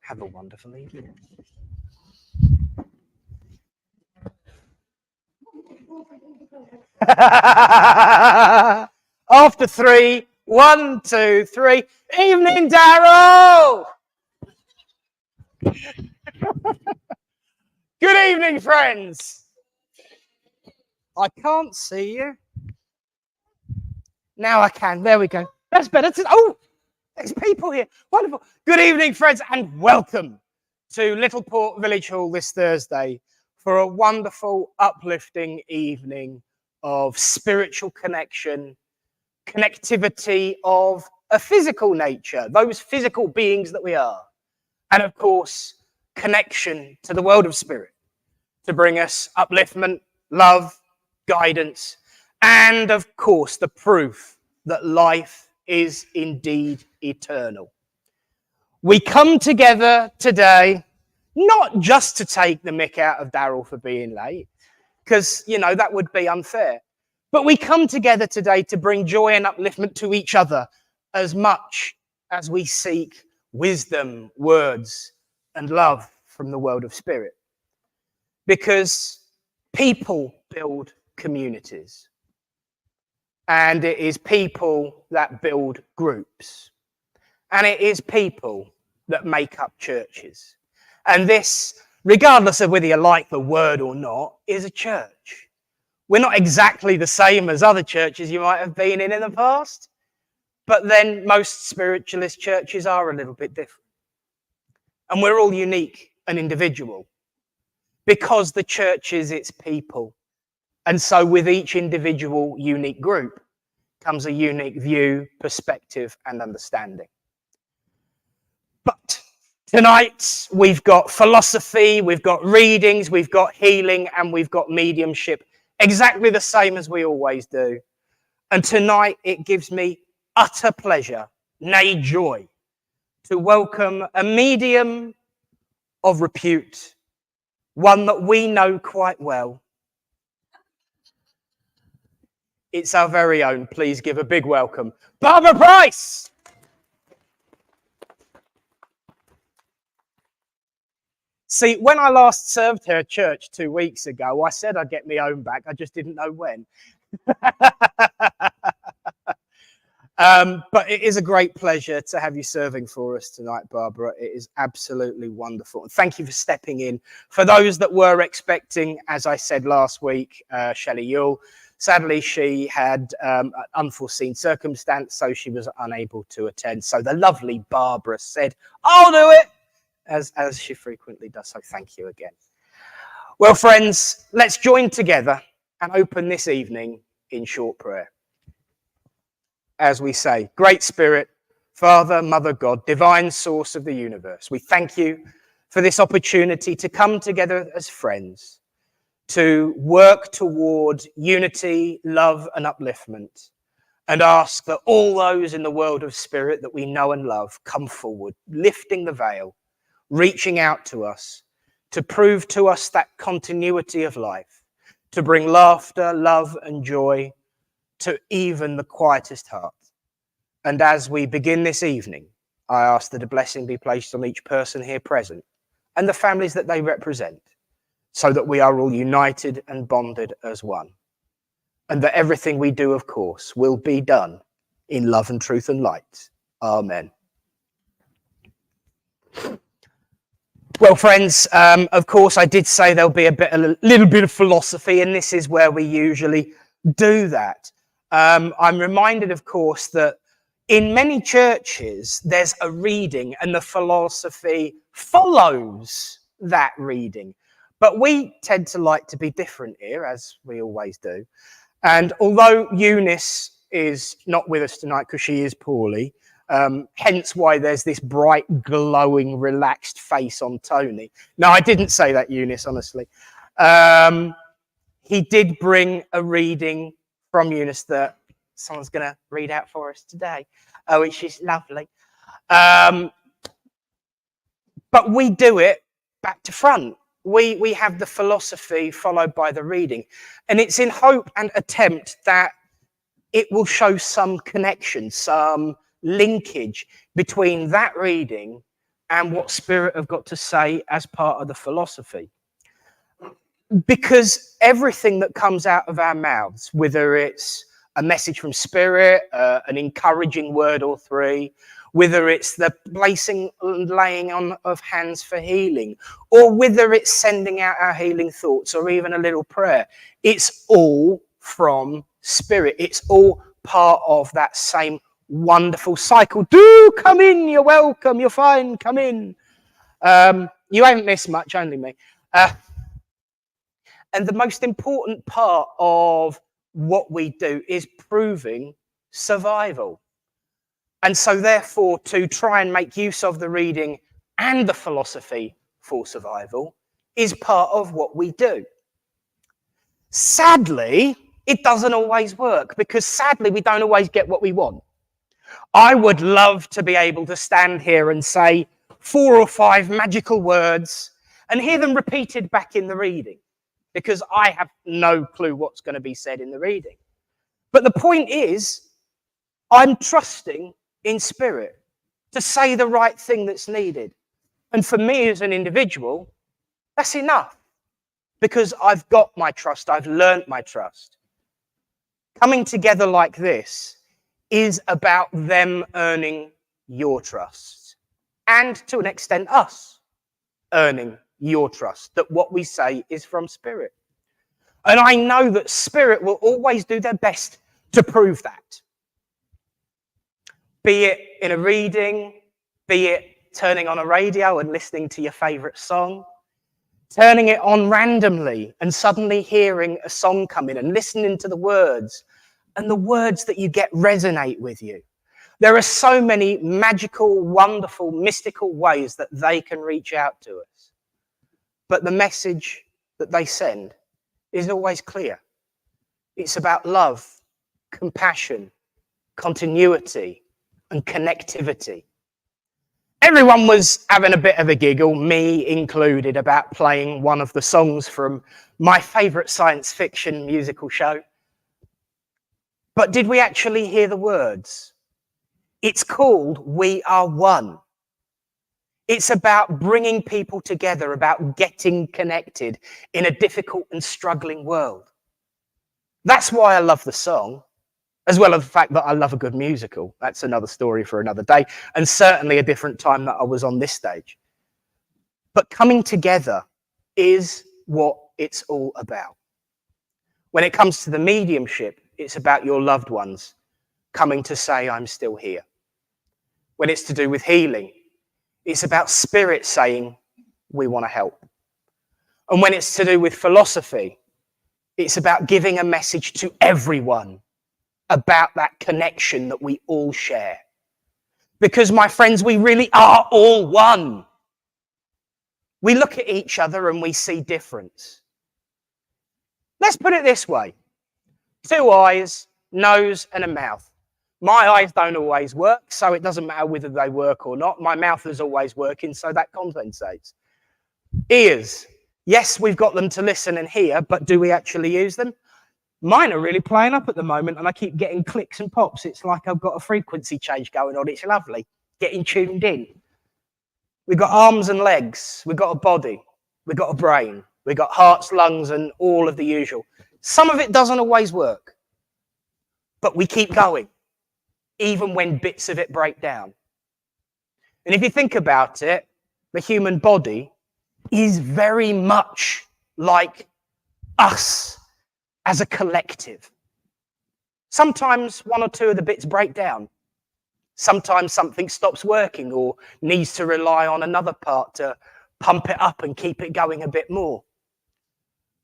Have a wonderful evening. After 3, 1, 2, 3. Evening, Daryl! Good evening, friends. I can't see you. Now I can. There we go. That's better. Oh, there's people here. Wonderful. Good evening, friends, and welcome to Littleport Village Hall this Thursday for a wonderful, uplifting evening of spiritual connection, connectivity of a physical nature, those physical beings that we are, and of course, connection to the world of spirit to bring us upliftment, love, guidance, and of course, the proof that life is indeed eternal. We come together today not just to take the mick out of Daryl for being late, because, you know, that would be unfair. But we come together today to bring joy and upliftment to each other as much as we seek wisdom, words, and love from the world of spirit. Because people build communities. And it is people that build groups. And it is people that make up churches. And this, regardless of whether you like the word or not, is a church. We're not exactly the same as other churches you might have been in the past, but then most spiritualist churches are a little bit different. And we're all unique and individual because the church is its people. And so with each individual unique group comes a unique view, perspective, and understanding. But tonight, we've got philosophy, we've got readings, we've got healing, and we've got mediumship, exactly the same as we always do. And tonight, it gives me utter pleasure, nay joy, to welcome a medium of repute, one that we know quite well. It's our very own. Please give a big welcome, Barbara Price! See, when I last served her church 2 weeks ago, I said I'd get my own back. I just didn't know when. But it is a great pleasure to have you serving for us tonight, Barbara. It is absolutely wonderful. And thank you for stepping in. For those that were expecting, as I said last week, Shelley Yule, sadly, she had an unforeseen circumstance, so she was unable to attend. So the lovely Barbara said, I'll do it. As she frequently does. So thank you again. Well, friends, let's join together and open this evening in short prayer. As we say, Great Spirit, Father, Mother God, divine source of the universe, we thank you for this opportunity to come together as friends, to work toward unity, love, and upliftment, and ask that all those in the world of spirit that we know and love come forward, lifting the veil, reaching out to us to prove to us that continuity of life, to bring laughter, love, and joy to even the quietest heart. And as we begin this evening, I ask that a blessing be placed on each person here present and the families that they represent, so that we are all united and bonded as one. And that everything we do, of course, will be done in love and truth and light. Amen. Well, friends, of course, I did say there'll be a little bit of philosophy, and this is where we usually do that. I'm reminded, of course, that in many churches, there's a reading, and the philosophy follows that reading. But we tend to like to be different here, as we always do. And although Eunice is not with us tonight because she is poorly, hence why there's this bright, glowing, relaxed face on Tony. No, I didn't say that, Eunice, honestly. He did bring a reading from Eunice that someone's going to read out for us today, which is lovely. But we do it back to front. We have the philosophy followed by the reading. And it's in hope and attempt that it will show some connection, some linkage between that reading and what Spirit have got to say as part of the philosophy. Because everything that comes out of our mouths, whether it's a message from Spirit, an encouraging word or three, whether it's the laying on of hands for healing, or whether it's sending out our healing thoughts or even a little prayer, it's all from Spirit. It's all part of that same wonderful cycle. Do come in, you're welcome, you're fine, come in. You haven't missed much, only me. And the most important part of what we do is proving survival. And so therefore, to try and make use of the reading and the philosophy for survival is part of what we do. Sadly, it doesn't always work, because sadly, we don't always get what we want. I would love to be able to stand here and say 4 or 5 magical words and hear them repeated back in the reading, because I have no clue what's going to be said in the reading. But the point is, I'm trusting in Spirit to say the right thing that's needed. And for me as an individual, that's enough, because I've got my trust, I've learnt my trust. Coming together like this is about them earning your trust, and to an extent us earning your trust, that what we say is from Spirit. And I know that Spirit will always do their best to prove that. Be it in a reading, be it turning on a radio and listening to your favourite song, turning it on randomly and suddenly hearing a song come in and listening to the words, and the words that you get resonate with you. There are so many magical, wonderful, mystical ways that they can reach out to us. But the message that they send is always clear. It's about love, compassion, continuity, and connectivity. Everyone was having a bit of a giggle, me included, about playing one of the songs from my favourite science fiction musical show. But did we actually hear the words? It's called We Are One. It's about bringing people together, about getting connected in a difficult and struggling world. That's why I love the song, as well as the fact that I love a good musical. That's another story for another day, and certainly a different time that I was on this stage. But coming together is what it's all about. When it comes to the mediumship, it's about your loved ones coming to say, I'm still here. When it's to do with healing, it's about Spirit saying, we want to help. And when it's to do with philosophy, it's about giving a message to everyone about that connection that we all share. Because, my friends, we really are all one. We look at each other and we see difference. Let's put it this way. 2 eyes, nose, and a mouth. My eyes don't always work, so it doesn't matter whether they work or not. My mouth is always working, so that compensates. Ears. Yes, we've got them to listen and hear, but do we actually use them? Mine are really playing up at the moment, and I keep getting clicks and pops. It's like I've got a frequency change going on. It's lovely, getting tuned in. We've got arms and legs. We've got a body. We've got a brain. We've got hearts, lungs, and all of the usual. Some of it doesn't always work, but we keep going, even when bits of it break down. And if you think about it, the human body is very much like us as a collective. Sometimes 1 or 2 of the bits break down. Sometimes something stops working or needs to rely on another part to pump it up and keep it going a bit more.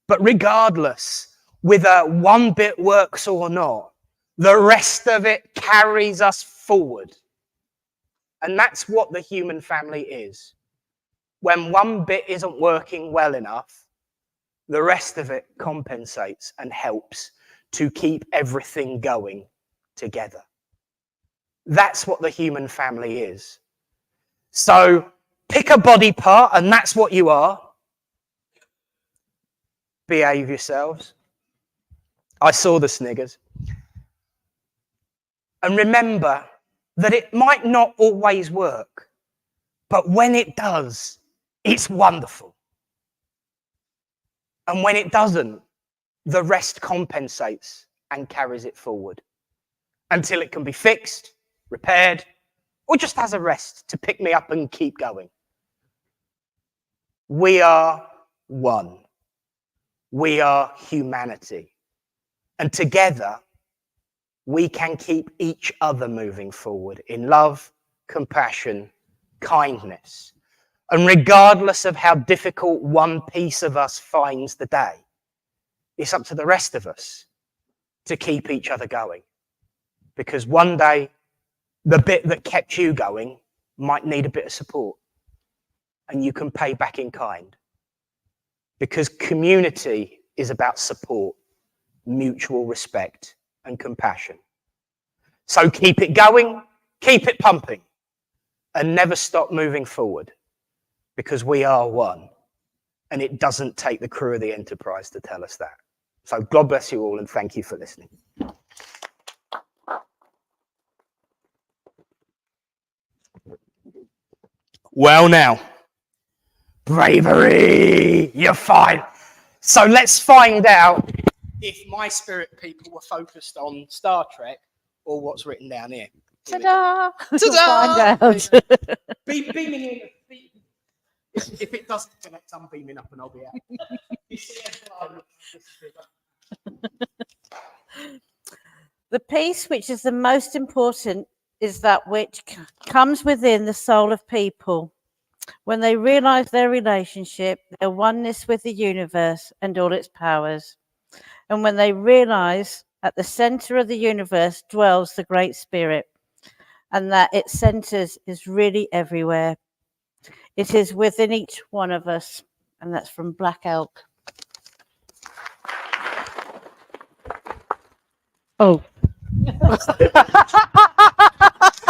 But regardless, whether one bit works or not, the rest of it carries us forward. And that's what the human family is. When one bit isn't working well enough, the rest of it compensates and helps to keep everything going together. That's what the human family is. So pick a body part, and that's what you are. Behave yourselves. I saw the sniggers. And remember that it might not always work, But when it does, it's wonderful. And when it doesn't, the rest compensates and carries it forward until it can be fixed, repaired, or just has a rest to pick me up and keep going. We are one. We are humanity. And together, we can keep each other moving forward in love, compassion, kindness. And regardless of how difficult one piece of us finds the day, it's up to the rest of us to keep each other going. Because one day, the bit that kept you going might need a bit of support. And you can pay back in kind. Because community is about support, mutual respect, and compassion. So keep it going, keep it pumping, and never stop moving forward. Because we are one. And it doesn't take the crew of the Enterprise to tell us that. So God bless you all and thank you for listening. Well now, bravery, you're fine. So let's find out if my spirit people were focused on Star Trek or what's written down here. Ta-da! Ta-da! We'll find out. Beaming in. If it doesn't connect, I'm beaming up and I'll be out. The peace which is the most important is that which comes within the soul of people. When they realize their relationship, their oneness with the universe and all its powers. And when they realize at the center of the universe dwells the Great Spirit, and that its centers is really everywhere. It is within each one of us. And that's from Black Elk. Oh.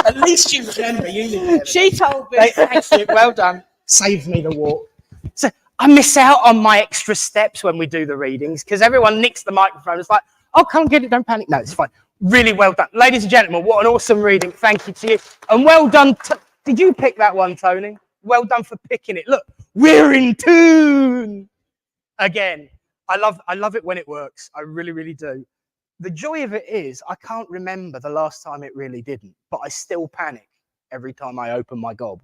At least you remember. She told me. Thank you. Well done. Saved me the walk. So I miss out on my extra steps when we do the readings because everyone nicks the microphone. It's like, oh, come get it. Don't panic. No, it's fine. Really well done. Ladies and gentlemen, what an awesome reading. Thank you to you. And well done. Did you pick that one, Tony? Well done for picking it. Look, we're in tune. Again, I love it when it works. I really, really do. The joy of it is I can't remember the last time it really didn't, but I still panic every time I open my gob.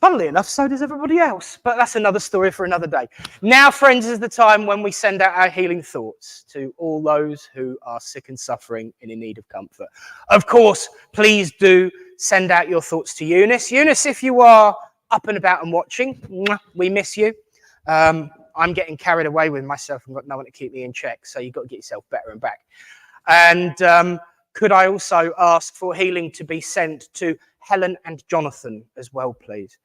Funnily enough, so does everybody else, but that's another story for another day. Now, friends, is the time when we send out our healing thoughts to all those who are sick and suffering and in need of comfort. Of course, please do send out your thoughts to Eunice. Eunice, if you are up and about and watching, we miss you. I'm getting carried away with myself and got no one to keep me in check, so you've got to get yourself better and back. And could I also ask for healing to be sent to Helen and Jonathan as well, please?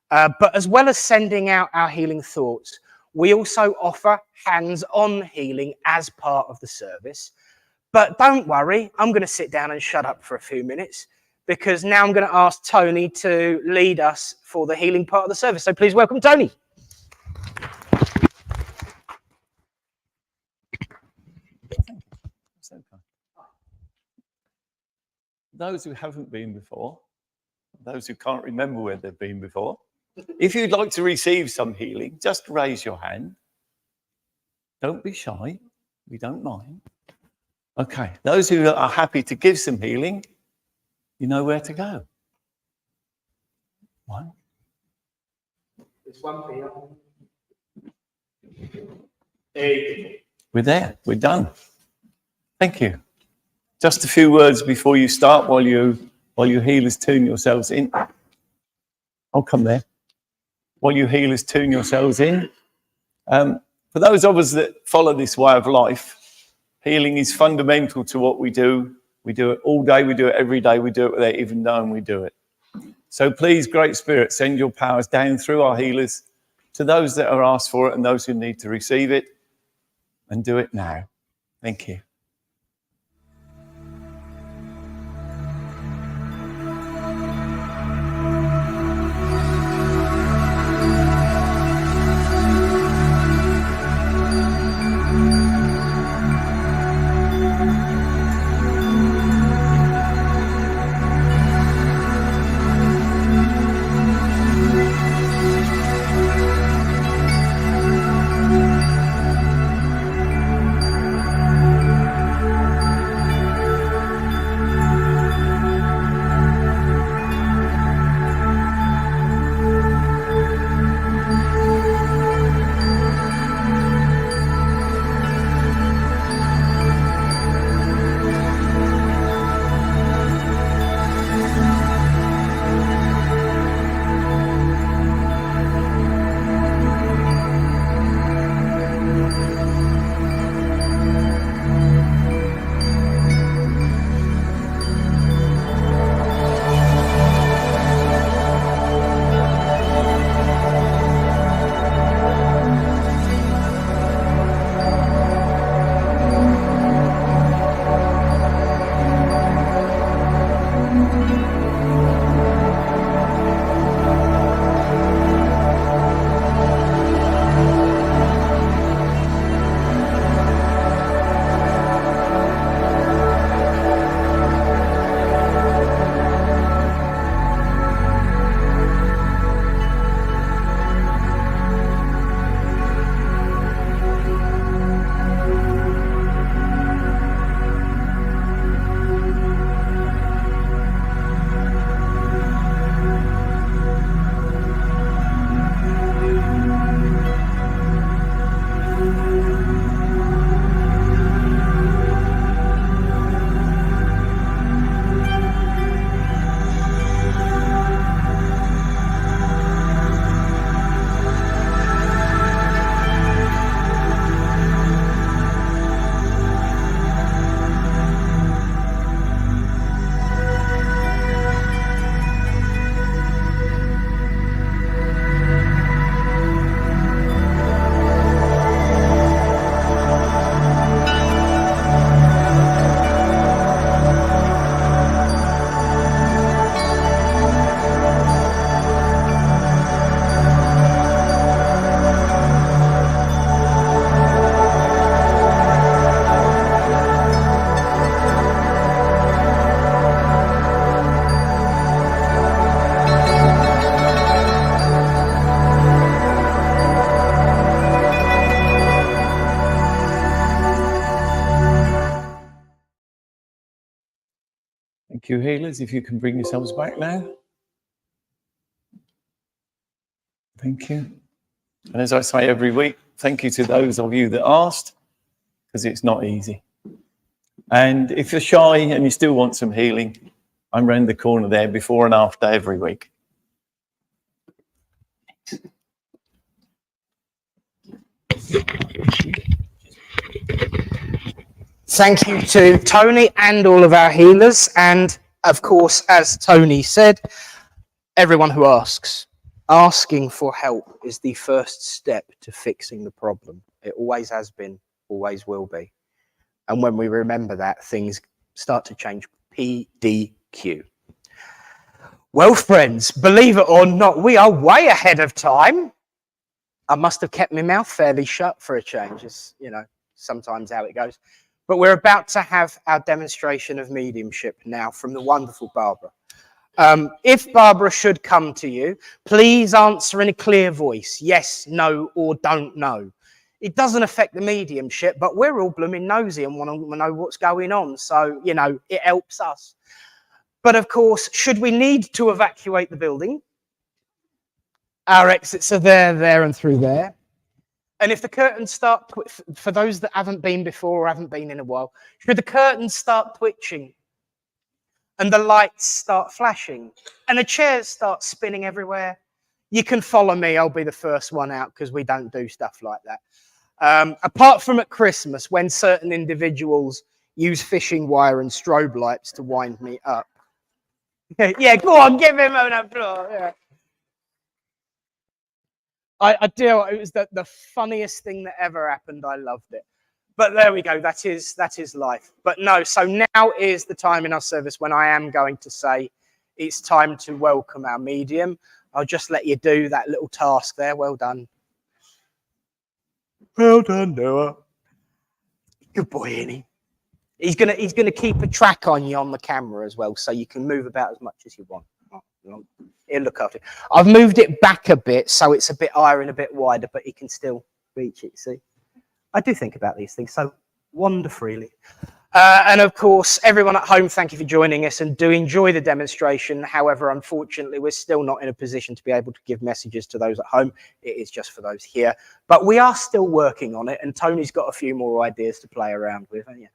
But as well as sending out our healing thoughts, we also offer hands-on healing as part of the service. But don't worry, I'm going to sit down and shut up for a few minutes because now I'm going to ask Tony to lead us for the healing part of the service. So please welcome Tony. Those who haven't been before, those who can't remember where they've been before, if you'd like to receive some healing, just raise your hand. Don't be shy. We don't mind. Okay. Those who are happy to give some healing, you know where to go. One. There's one for you. We're there. We're done. Thank you. Just a few words before you start while you healers tune yourselves in. I'll come there. While you healers tune yourselves in. For those of us that follow this way of life, healing is fundamental to what we do. We do it all day. We do it every day. We do it without even knowing we do it. So please, Great Spirit, send your powers down through our healers to those that are asked for it and those who need to receive it. And do it now. Thank you. you, healers, if you can bring yourselves back now. Thank you. And as I say every week, thank you to those of you that asked, because it's not easy. And if you're shy and you still want some healing, I'm round the corner there before and after every week. Thank you to Tony and all of our healers. And of course, as Tony said, everyone who asks. Asking for help is the first step to fixing the problem. It always has been, always will be. And when we remember that, things start to change. PDQ. Well, friends, believe it or not, we are way ahead of time. I must have kept my mouth fairly shut for a change. It's, you know, sometimes how it goes. But we're about to have our demonstration of mediumship now from the wonderful Barbara. If Barbara should come to you, please answer in a clear voice, yes, no, or don't know. It doesn't affect the mediumship, but we're all blooming nosy and want to know what's going on. So, you know, it helps us. But of course, should we need to evacuate the building, our exits are there, and through there. And if the curtains start, for those that haven't been before or haven't been in a while, should the curtains start twitching and the lights start flashing and the chairs start spinning everywhere, you can follow me. I'll be the first one out because we don't do stuff like that. Apart from at Christmas, when certain individuals use fishing wire and strobe lights to wind me up. Yeah, go on, give him an applause. Yeah. I do. It was the funniest thing that ever happened. I loved it. But there we go. That is life. But no, so now is the time in our service when I am going to say it's time to welcome our medium. I'll just let you do that little task there. Well done. Well done, Noah. Good boy, isn't he? He's gonna keep a track on you on the camera as well, so you can move about as much as you want. He'll look after it. I've moved it back a bit so it's a bit higher and a bit wider, but he can still reach it. See, I do think about these things so wonderfully. And of course, everyone at home, thank you for joining us and do enjoy the demonstration. However, unfortunately, we're still not in a position to be able to give messages to those at home. It is just for those here. But we are still working on it, and Tony's got a few more ideas to play around with. Yeah.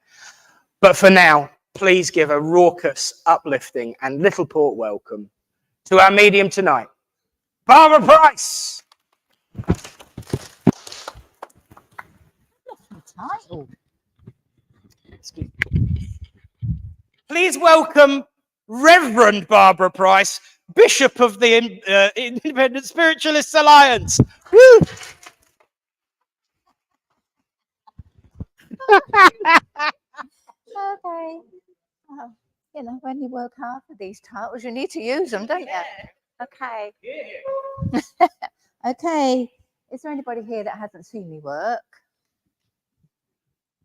But for now, please give a raucous, uplifting, and Littleport welcome to our medium tonight, Barbara Price. Title. Please welcome Reverend Barbara Price, Bishop of the Independent Spiritualists Alliance. Woo! Okay. Oh, you know, when you work hard for these titles, you need to use them, don't you? Okay. Yeah. Okay. Is there anybody here that hasn't seen me work?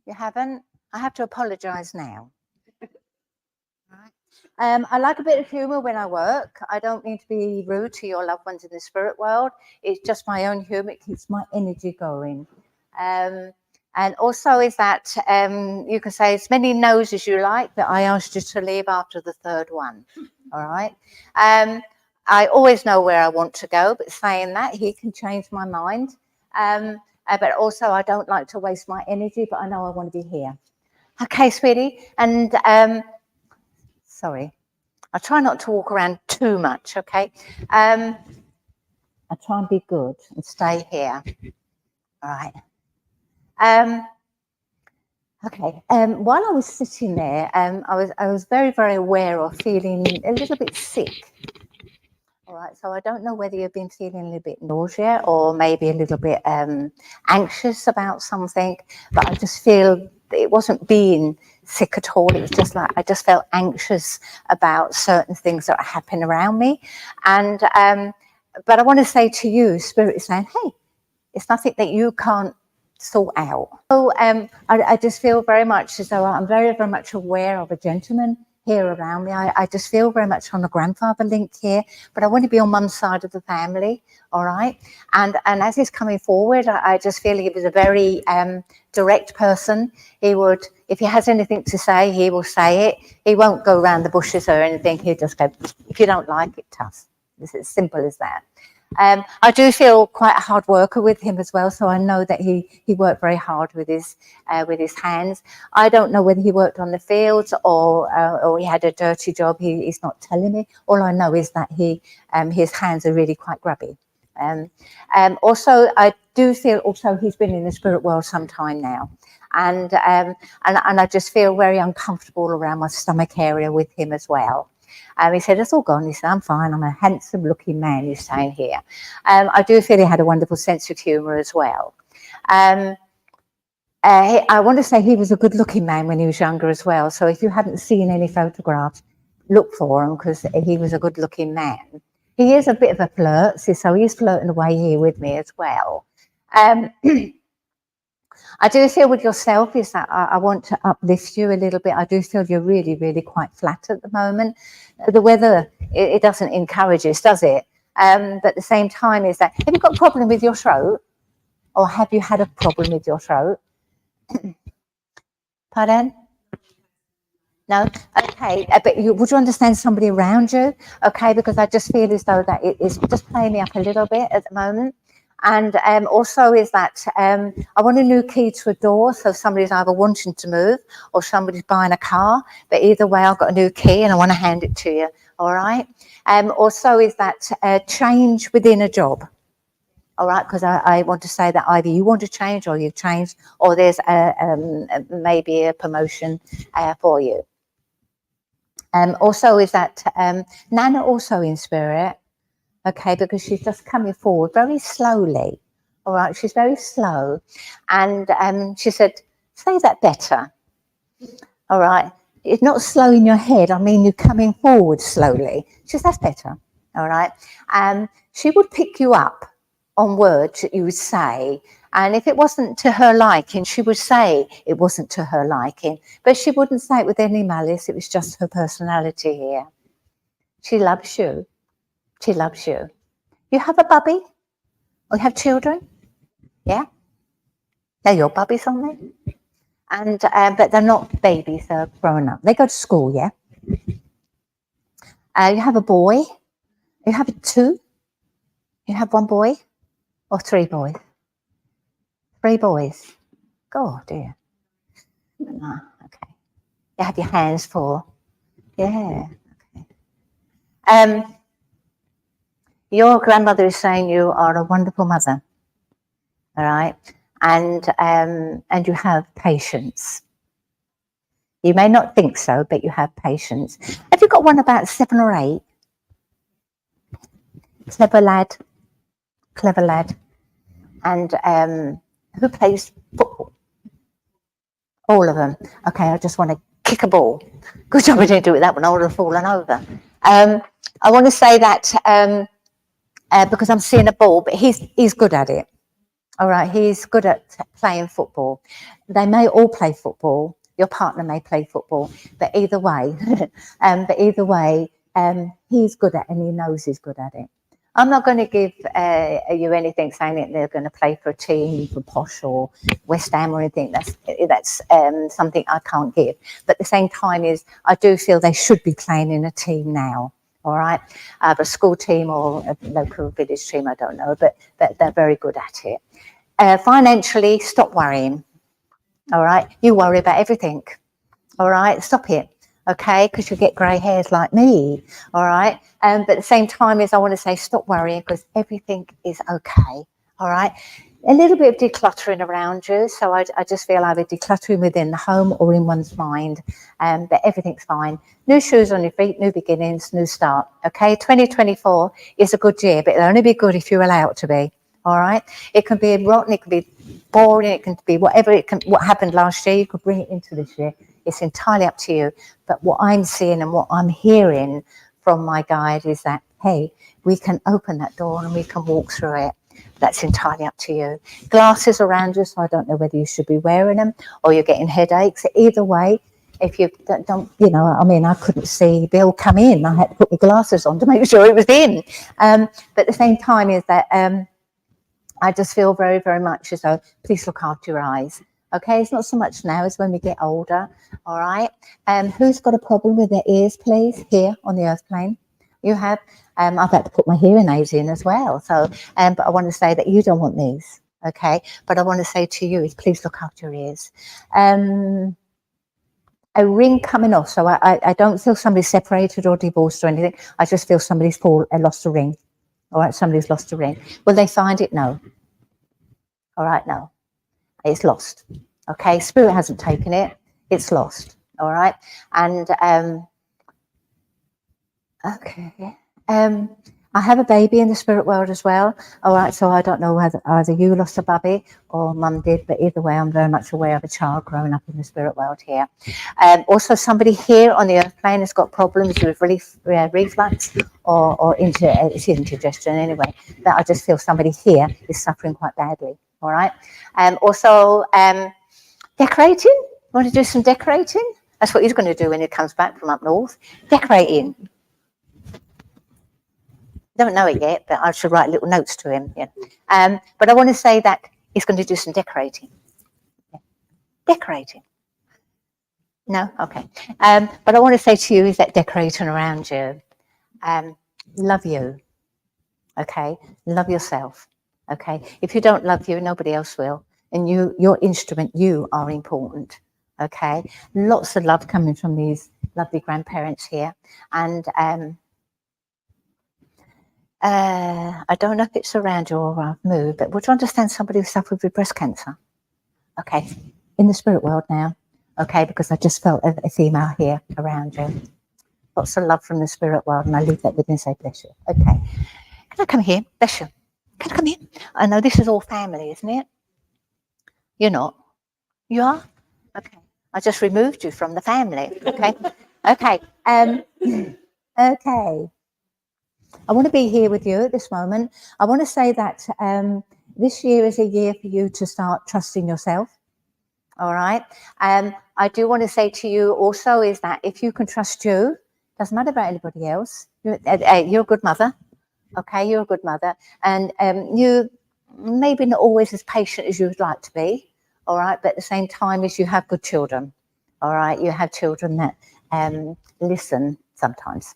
You haven't? I have to apologise now. I like a bit of humour when I work. I don't mean to be rude to your loved ones in the spirit world. It's just my own humour. It keeps my energy going. And also is that you can say as many no's as you like, but I asked you to leave after the third one. All right. I always know where I want to go, but saying that, he can change my mind. But also I don't like to waste my energy, but I know I want to be here. Okay, sweetie. And sorry, I try not to walk around too much, okay? I try and be good and stay here. All right. Okay. While I was sitting there, I was very, very aware of feeling a little bit sick. All right. So I don't know whether you've been feeling a little bit nausea or maybe a little bit anxious about something, but I just feel it wasn't being sick at all. It was just like I just felt anxious about certain things that are happening around me. And but I want to say to you, Spirit is saying, hey, it's nothing that you can't sort out. So I just feel very much as though I'm very, very much aware of a gentleman here around me. I just feel very much on the grandfather link here, but I want to be on mum's side of the family, all right? And as he's coming forward, I just feel he was a very direct person. He would, if he has anything to say, he will say it. He won't go around the bushes or anything. He'll just go, if you don't like it, tough. It's as simple as that. I do feel quite a hard worker with him as well, so I know that he worked very hard with his hands. I don't know whether he worked on the fields or he had a dirty job. He's not telling me. All I know is that his hands are really quite grubby. Also, I do feel also he's been in the spirit world some time now, and I just feel very uncomfortable around my stomach area with him as well. He said, it's all gone. He said, I'm fine. I'm a handsome looking man, he's saying here. I do feel he had a wonderful sense of humour as well. I want to say he was a good looking man when he was younger as well. So if you haven't seen any photographs, look for him, because he was a good looking man. He is a bit of a flirt, so he's flirting away here with me as well. I do feel with yourself is that I want to uplift you a little bit. I do feel you're really, really quite flat at the moment. The weather, it doesn't encourage us, does it? But at the same time is that, have you got a problem with your throat? Or have you had a problem with your throat? Pardon? No? Okay. But would you understand somebody around you? Okay, because I just feel as though that it is just playing me up a little bit at the moment. And also is that I want a new key to a door, so somebody's either wanting to move or somebody's buying a car, but either way I've got a new key and I want to hand it to you, all right? Also is that change within a job, all right? Because I want to say that either you want to change or you've changed, or there's maybe a promotion for you. Also is that Nana also in spirit, okay, because she's just coming forward very slowly, all right? She's very slow. And she said, say that better, all right? It's not slow in your head. I mean, you're coming forward slowly. She says, that's better, all right? She would pick you up on words that you would say. And if it wasn't to her liking, she would say it wasn't to her liking. But she wouldn't say it with any malice. It was just her personality here. She loves you. She loves you. You have a bubby? Or you have children? Yeah? They're your bubbies, aren't they? And but they're not babies, they're grown up. They go to school, yeah? You have a boy? You have two? You have one boy? Or three boys? Three boys. God, dear. Oh, okay. You have your hands full. Yeah. Okay. Your grandmother is saying you are a wonderful mother, all right, and you have patience. You may not think so, but you have patience. Have you got one about 7 or 8? Clever lad, and who plays football? All of them. Okay, I just want to kick a ball. Good job I didn't do it that one. I would have fallen over. I want to say that. Because I'm seeing a ball, but he's good at it. All right, he's good at playing football. They may all play football. Your partner may play football, but either way, he's good at it, and he knows he's good at it. I'm not going to give you anything saying that they're going to play for a team, for Posh or West Ham or anything. That's something I can't give. But at the same time is I do feel they should be playing in a team now. All right, a school team or a local village team, I don't know, but they're very good at it. Financially, stop worrying. All right, you worry about everything. All right, stop it. Okay, because you'll get grey hairs like me. All right, but at the same time is I want to say stop worrying because everything is okay. All right. A little bit of decluttering around you. So I just feel either decluttering within the home or in one's mind, but everything's fine. New shoes on your feet, new beginnings, new start. Okay, 2024 is a good year, but it'll only be good if you allow it to be. All right. It can be rotten, it can be boring, it can be whatever. What happened last year, you could bring it into this year. It's entirely up to you. But what I'm seeing and what I'm hearing from my guide is that, hey, we can open that door and we can walk through it. That's entirely up to you. Glasses around you, so I don't know whether you should be wearing them or you're getting headaches. Either way, if you don't, you know, I mean, I couldn't see Bill come in. I had to put my glasses on to make sure it was in. But at the same time is that I just feel very, very much as though, please look after your eyes. Okay, it's not so much now as when we get older. All right. Who's got a problem with their ears, please? Here on the earth plane, you have. I've had to put my hearing aids in as well. So, but I want to say that you don't want these. Okay, but I want to say to you is please look after your ears. A ring coming off, so I don't feel somebody's separated or divorced or anything. I just feel somebody's lost a ring. All right, somebody's lost a ring. Will they find it? No. All right, no. It's lost. Okay, spirit hasn't taken it. It's lost. All right, and okay. I have a baby in the spirit world as well. All right, so I don't know whether either you lost a baby or mum did, but either way, I'm very much aware of a child growing up in the spirit world here. Also, somebody here on the earth plane has got problems with reflux or it's indigestion anyway. That I just feel somebody here is suffering quite badly. All right. Also, decorating. Want to do some decorating? That's what he's going to do when he comes back from up north. Decorating. Don't know it yet, but I should write little notes to him. Yeah. But I want to say that he's going to do some decorating. Yeah. Decorating. No? Okay. But I want to say to you is that decorating around you. Love you. Okay? Love yourself. Okay? If you don't love you, nobody else will. And your instrument, you are important. Okay? Lots of love coming from these lovely grandparents here. And I don't know if it's around you or I've moved, but would you understand somebody who suffered with breast cancer? Okay, in the spirit world now. Okay, because I just felt a female here around you. Lots of love from the spirit world, and I leave that with you and say, bless you. Okay, can I come here? Bless you. Can I come here? I know this is all family, isn't it? You're not? You are? Okay, I just removed you from the family. Okay, okay, okay. I want to be here with you at this moment. I want to say that this year is a year for you to start trusting yourself. All right. I do want to say to you also is that if you can trust you, doesn't matter about anybody else. You're a good mother. Okay, you're a good mother, and you maybe not always as patient as you would like to be. All right, but at the same time as you have good children. All right, you have children that listen sometimes.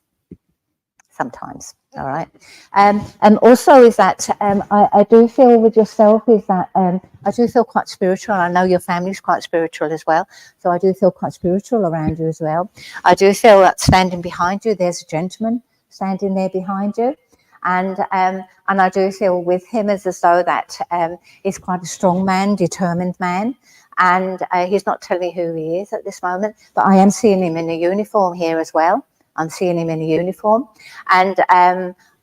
All right. And also is that I do feel with yourself is that I do feel quite spiritual. I know your family's quite spiritual as well. So I do feel quite spiritual around you as well. I do feel that standing behind you, there's a gentleman standing there behind you. And I do feel with him as though that he's quite a strong man, determined man. And he's not telling me who he is at this moment, but I am seeing him in a uniform here as well. I'm seeing him in a uniform, and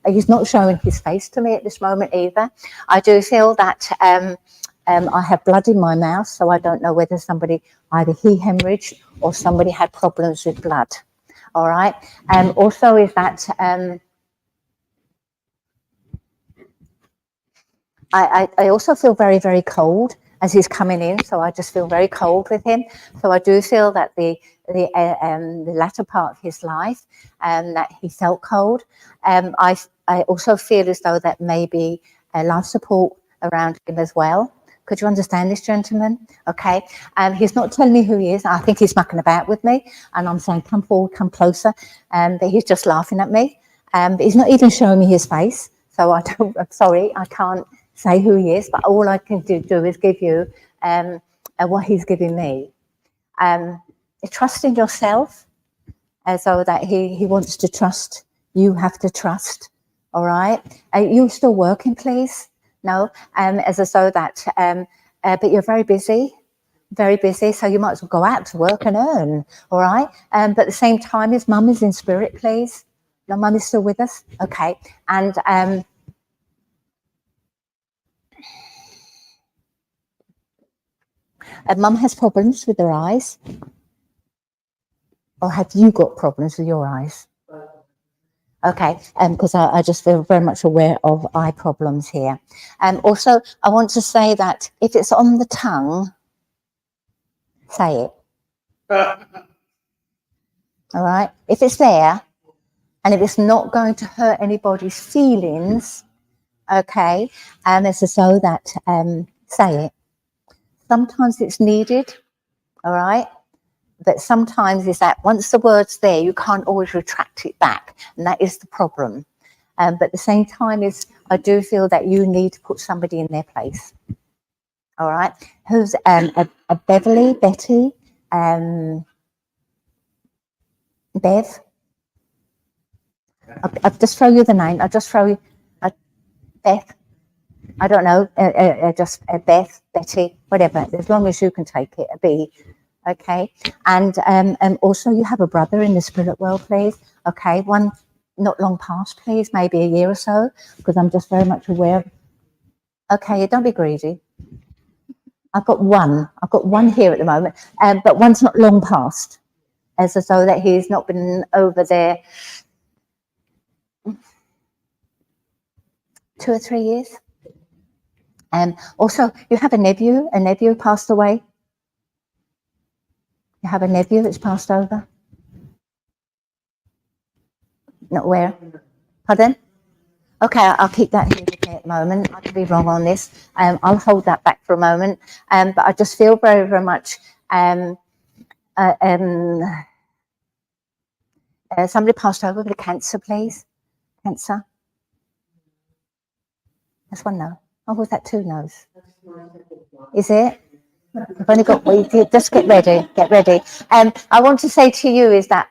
he's not showing his face to me at this moment either. I do feel that I have blood in my mouth, so I don't know whether somebody, either he hemorrhaged or somebody had problems with blood. All right. Also is that I also feel very, very cold as he's coming in, so I just feel very cold with him. So I do feel that the latter part of his life, that he felt cold. I also feel as though that maybe life support around him as well. Could you understand this gentleman? Okay. He's not telling me who he is. I think he's mucking about with me, and I'm saying, come forward, come closer. But he's just laughing at me. But he's not even showing me his face. So I'm sorry, I can't say who he is, but all I can do is give you what he's giving me. Trust in yourself, as though that he wants to trust. You have to trust. All right. You're still working, please. No. As though that. But you're very busy. Very busy. So you might as well go out to work and earn. All right. But at the same time, his mum is in spirit, please. No, mum is still with us. Okay. And mum has problems with her eyes. Or have you got problems with your eyes? Okay, because I just feel very much aware of eye problems here. Also, I want to say that if it's on the tongue, say it. All right. If it's there and if it's not going to hurt anybody's feelings, okay, and it's as though that, say it. Sometimes it's needed, all right? But sometimes is that once the word's there, you can't always retract it back. And that is the problem. But at the same time is I do feel that you need to put somebody in their place. All right. Who's a Beverly, Betty, Bev? I'll just throw you the name. I'll just throw you Beth. I don't know. Just Beth, Betty, whatever. As long as you can take it, a B. Okay. And also you have a brother in the spirit world, please. Okay. One not long past, please. Maybe a year or so, because I'm just very much aware of. Okay. Don't be greedy. I've got one here at the moment, but one's not long past, as though that he's not been over there 2 or 3 years. Also, you have a nephew passed away. You have a nephew that's passed over. Not aware. Pardon? Okay, I'll keep that here with me at the moment. I could be wrong on this. I'll hold that back for a moment. But I just feel very, very much. Somebody passed over with a cancer, please. Cancer. That's one no. Oh, was that 2 no's? Is it? I've only got. Just get ready. Get ready. I want to say to you is that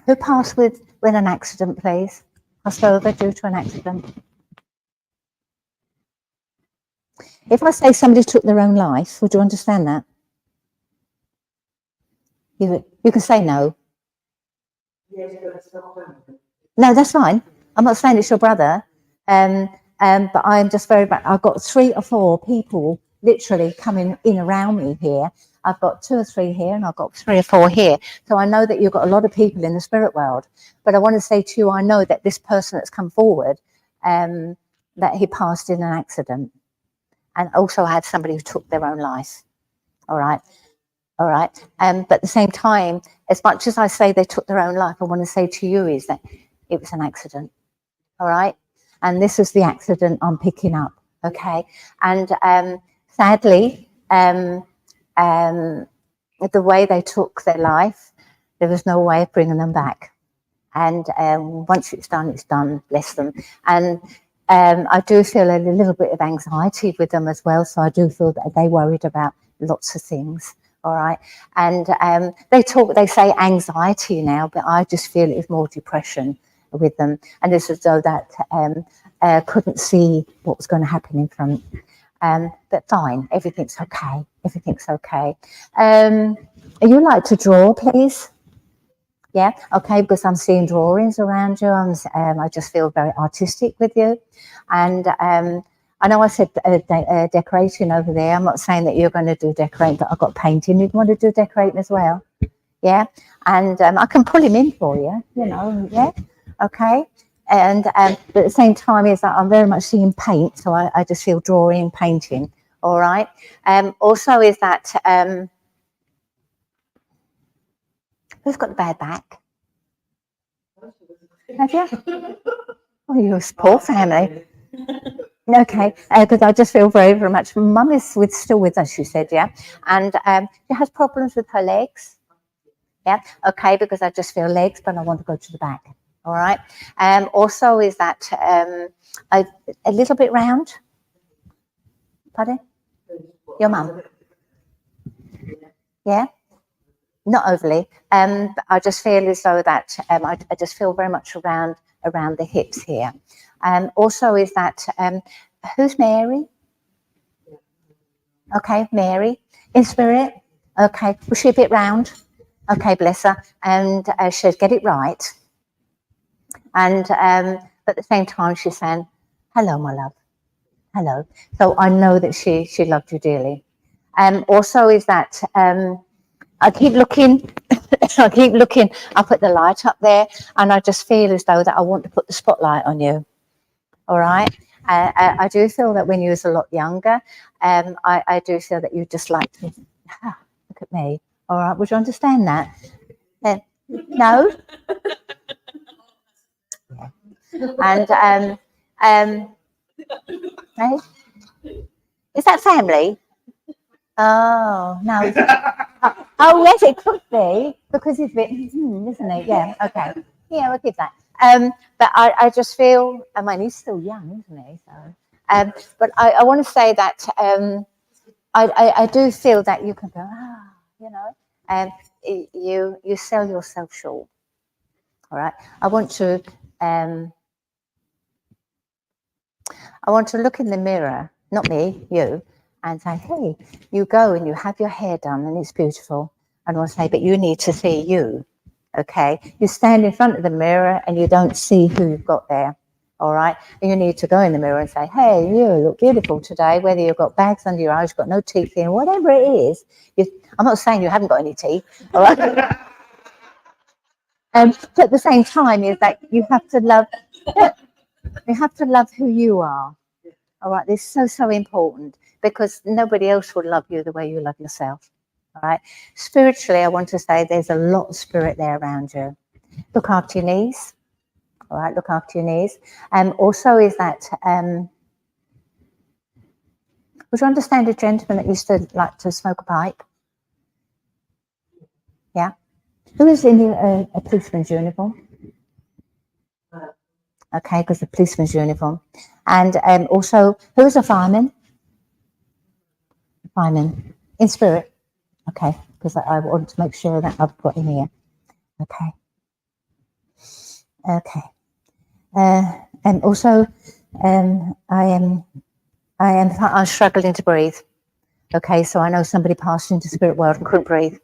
who passed with an accident, please? Passed over due to an accident. If I say somebody took their own life, would you understand that? You can say no. No, that's fine. I'm not saying it's your brother. But I'm just very bad. I've got 3 or 4 people literally coming in around me here. I've got 2 or 3 here and I've got 3 or 4 here. So I know that you've got a lot of people in the spirit world. But I want to say to you, I know that this person that's come forward, that he passed in an accident. And also I had somebody who took their own life. All right. All right. But at the same time, as much as I say they took their own life, I want to say to you is that it was an accident. All right. And this is the accident I'm picking up. Okay. And sadly, the way they took their life, there was no way of bringing them back. And once it's done, bless them. And I do feel a little bit of anxiety with them as well. So I do feel that they worried about lots of things. All right. And they say anxiety now, but I just feel it's more depression with them. And it's as though that couldn't see what was going to happen in front. But fine, everything's okay. Everything's okay. You like to draw, please? Yeah, okay, because I'm seeing drawings around you. I just feel very artistic with you. And I know I said decorating over there. I'm not saying that you're going to do decorating, but I've got painting. You want to do decorating as well? Yeah, and I can pull him in for you, yeah, okay. And but at the same time is that I'm very much seeing paint, so I just feel drawing, painting, all right. Also is that, who's got the bad back? Have you? Oh, you're a poor family. Okay, because I just feel very, very much. Mum is still with us, she said, yeah, and she has problems with her legs. Yeah, okay, because I just feel legs, but I want to go to the back. All right. Also, is that a little bit round? Pardon? Your mum? Yeah. Not overly. But I just feel as though that I just feel very much around the hips here. Also, is that who's Mary? Okay, Mary in spirit. Okay, was she a bit round? Okay, bless her, and she'd get it right. And at the same time, she's saying, "Hello, my love. Hello." So I know that she loved you dearly. Also, is that I keep looking. I keep looking up at the light up there, and I just feel as though that I want to put the spotlight on you. All right. I do feel that when you was a lot younger, I do feel that you just like to look at me. All right, would you understand that? No? Yeah. And hey? Is that family? Oh, no. Oh, yes, it could be, because it's a bit, isn't it? Yeah, okay. Yeah, we'll give that. But I just feel, I mean, he's still young, isn't he? So, but I want to say that I do feel that you can go, you know, you sell yourself short. All right. I want to look in the mirror, not me, you, and say, hey, you go and you have your hair done and it's beautiful. And I'll say, but you need to see you. Okay. You stand in front of the mirror and you don't see who you've got there. All right. And you need to go in the mirror and say, hey, you look beautiful today, whether you've got bags under your eyes, you've got no teeth in, whatever it is. I'm not saying you haven't got any teeth. All right. But at the same time is that you have to love who you are. All right, this is so important, because nobody else will love you the way you love yourself. All right, spiritually, I want to say there's a lot of spirit there around you. Look after your knees. All right, look after your knees. Also, is that would you understand a gentleman that used to like to smoke a pipe? Yeah. Who is in a policeman's uniform? Okay, because the policeman's uniform. And also, who is a fireman? Fireman. In spirit. Okay, because I want to make sure that I've got in here. Okay. Okay. And also, I'm struggling to breathe. Okay, so I know somebody passed into the spirit world and couldn't breathe.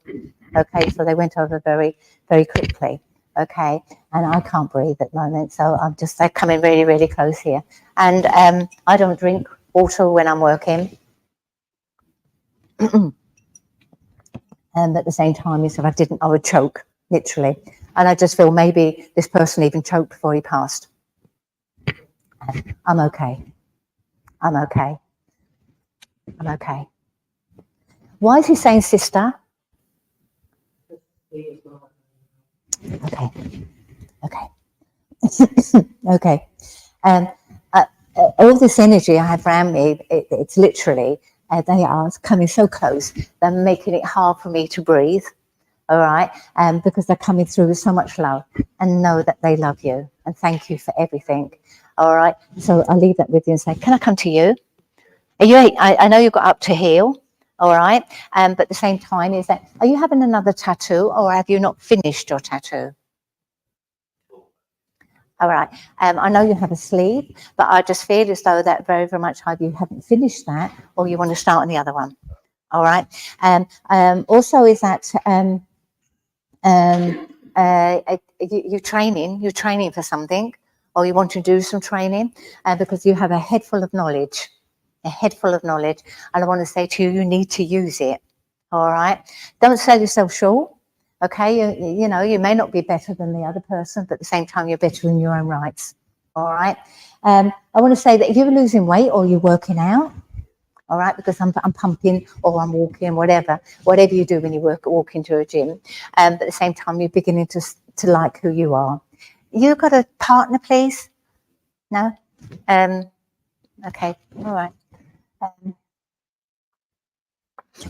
Okay, so they went over very, very quickly. Okay, and I can't breathe at the moment, so they're coming really, really close here. And I don't drink water when I'm working. And at the same time, if I didn't, I would choke, literally. And I just feel maybe this person even choked before he passed. I'm okay. I'm okay. I'm okay. Why is he saying sister? Okay. Okay. Okay. All this energy I have around me, it's literally, they are coming so close, they're making it hard for me to breathe. All right. Because they're coming through with so much love, and know that they love you and thank you for everything. All right. So I'll leave that with you and say, can I come to you? I know you've got up to heel. All right. But at the same time, is that, are you having another tattoo, or have you not finished your tattoo? All right. I know you have a sleeve, but I just feel as though that very, very much either you haven't finished that, or you want to start on the other one. All right. Also, is that you're training for something, or you want to do some training, because you have a head full of knowledge. A head full of knowledge, and I want to say to you, you need to use it. All right, don't sell yourself short. Okay, you know, you may not be better than the other person, but at the same time, you're better in your own rights. All right. I want to say that if you're losing weight or you're working out, all right, because I'm pumping or I'm walking, whatever you do when you walk into a gym, but at the same time, you're beginning to like who you are. You got a partner, please? No. Okay. All right.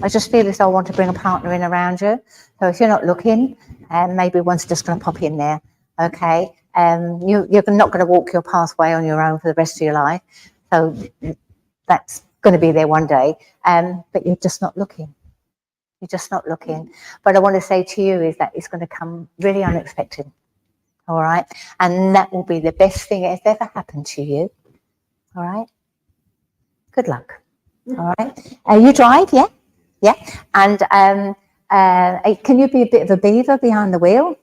I just feel as though I want to bring a partner in around you. So if you're not looking, maybe one's just going to pop in there. Okay. You're not going to walk your pathway on your own for the rest of your life. So that's going to be there one day. But you're just not looking. You're just not looking. But I want to say to you is that it's going to come really unexpected. All right. And that will be the best thing that's ever happened to you. All right. Good luck. All right. You drive, yeah? Yeah. And can you be a bit of a beaver behind the wheel?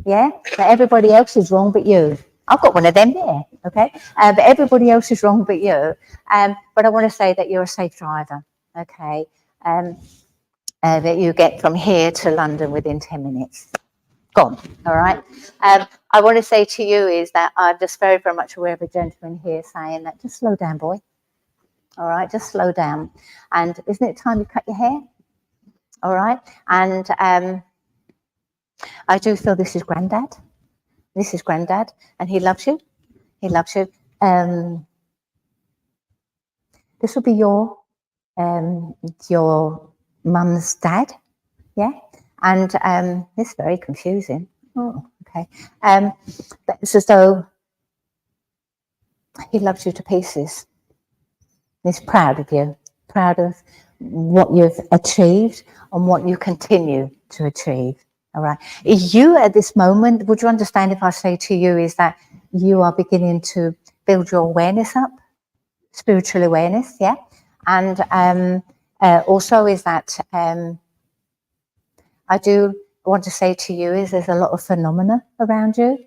Yeah. But everybody else is wrong but you. I've got one of them there. Okay. But everybody else is wrong but you. But I want to say that you're a safe driver. Okay. That you get from here to London within 10 minutes. Gone. All right. I want to say to you is that I'm just very, very much aware of a gentleman here saying that just slow down, boy. All right, just slow down. And isn't it time you cut your hair? All right. And I do feel this is Granddad. This is Granddad, and he loves you. He loves you. This will be your mum's dad. Yeah. And it's very confusing. Oh, okay. But it's as though he loves you to pieces. He's proud of you, proud of what you've achieved and what you continue to achieve. All right. You at this moment, would you understand if I say to you is that you are beginning to build your awareness up, spiritual awareness, yeah? And also is that I do want to say to you is there's a lot of phenomena around you.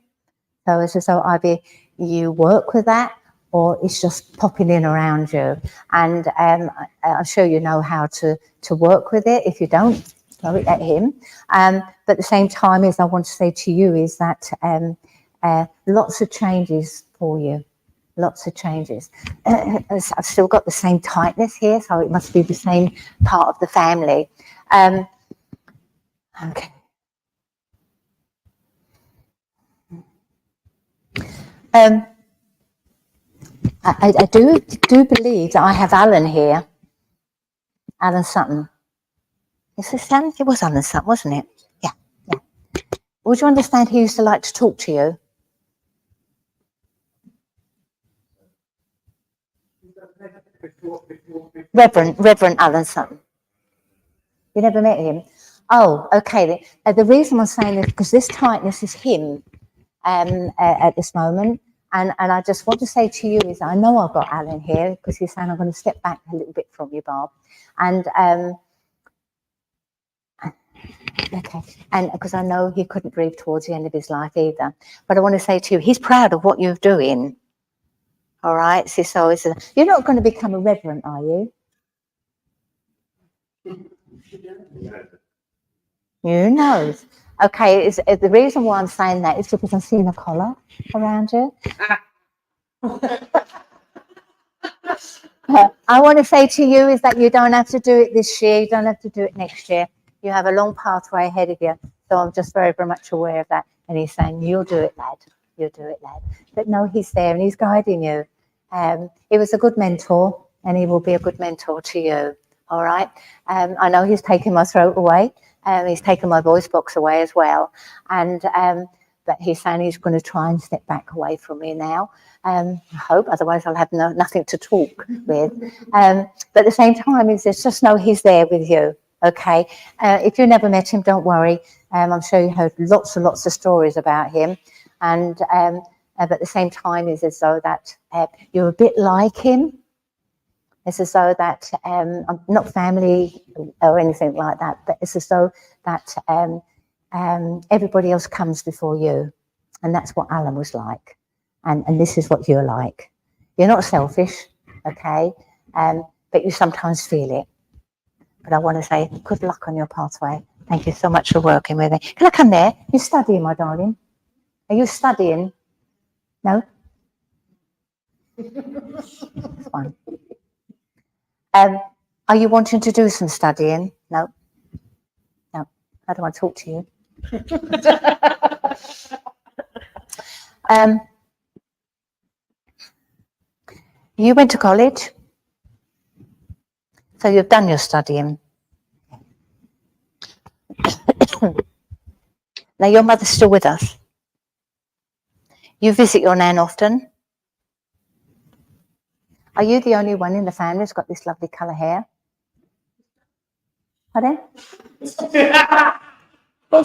So it's as though either you work with that or it's just popping in around you. And I'm sure you know how to work with it. If you don't, throw it at him. But at the same time, is I want to say to you is that lots of changes for you. Lots of changes. I've still got the same tightness here, so it must be the same part of the family. Okay. I do believe that I have Alan here. Alan Sutton. Is this Alan? It was Alan Sutton, wasn't it? Yeah, yeah. Would you understand he used to like to talk to you? Reverend Alan Sutton. You never met him? Oh, okay. The reason I'm saying this because this tightness is him at this moment. And I just want to say to you is I know I've got Alan here because he's saying I'm going to step back a little bit from you, Barb. And okay, and because I know he couldn't breathe towards the end of his life either. But I want to say to you, he's proud of what you're doing. All right, so you're not going to become a reverend, are you? You know. Okay, the reason why I'm saying that is because I'm seeing a collar around you. I want to say to you is that you don't have to do it this year. You don't have to do it next year. You have a long pathway ahead of you. So I'm just very, very much aware of that. And he's saying, you'll do it, lad. You'll do it, lad. But no, he's there and he's guiding you. He was a good mentor and he will be a good mentor to you. All right. I know he's taken my throat away. He's taken my voice box away as well. And but he's saying he's going to try and step back away from me now. I hope, otherwise I'll have nothing to talk with. But at the same time, just know he's there with you. Okay. If you never met him, don't worry. I'm sure you heard lots and lots of stories about him. And but at the same time, it's as though that you're a bit like him. It's as though that I'm not family or anything like that, but it's as though that everybody else comes before you. And that's what Alan was like. And this is what you're like. You're not selfish, okay? But you sometimes feel it. But I want to say good luck on your pathway. Thank you so much for working with me. Can I come there? You're studying, my darling. Are you studying? No? It's fine. Are you wanting to do some studying? No. No. How do I talk to you? You went to college, so you've done your studying. Now your mother's still with us. You visit your nan often. Are you the only one in the family who's got this lovely colour hair? Pardon? It's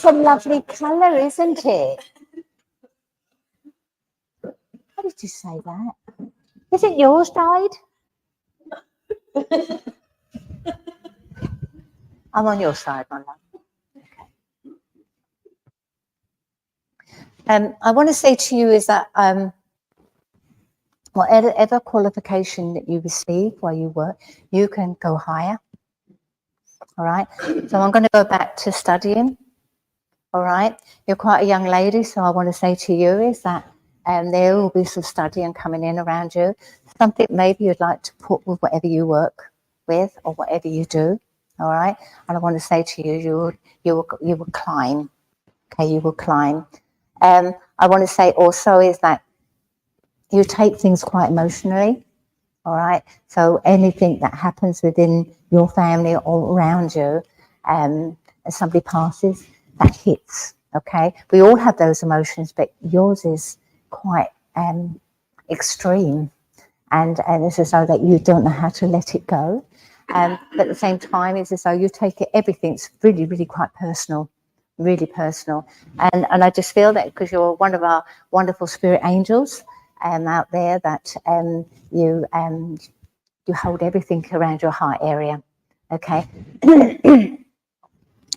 a lovely colour, isn't it? How did you say that? Isn't yours dyed? I'm on your side, my love. Okay. I want to say to you is that whatever qualification that you receive while you work, you can go higher. All right. So I'm going to go back to studying. All right. You're quite a young lady, so I want to say to you is that there will be some studying coming in around you. Something maybe you'd like to put with whatever you work with or whatever you do. all right? And I want to say to you, you will climb, okay? You will climb. I want to say also is that you take things quite emotionally, all right? So anything that happens within your family or around you, as somebody passes, that hits, okay? We all have those emotions, but yours is quite extreme. And it's as though that you don't know how to let it go. But at the same time, it's as though you take it, everything's really, really quite personal, really personal. And I just feel that because you're one of our wonderful spirit angels out there, that you hold everything around your heart area, okay?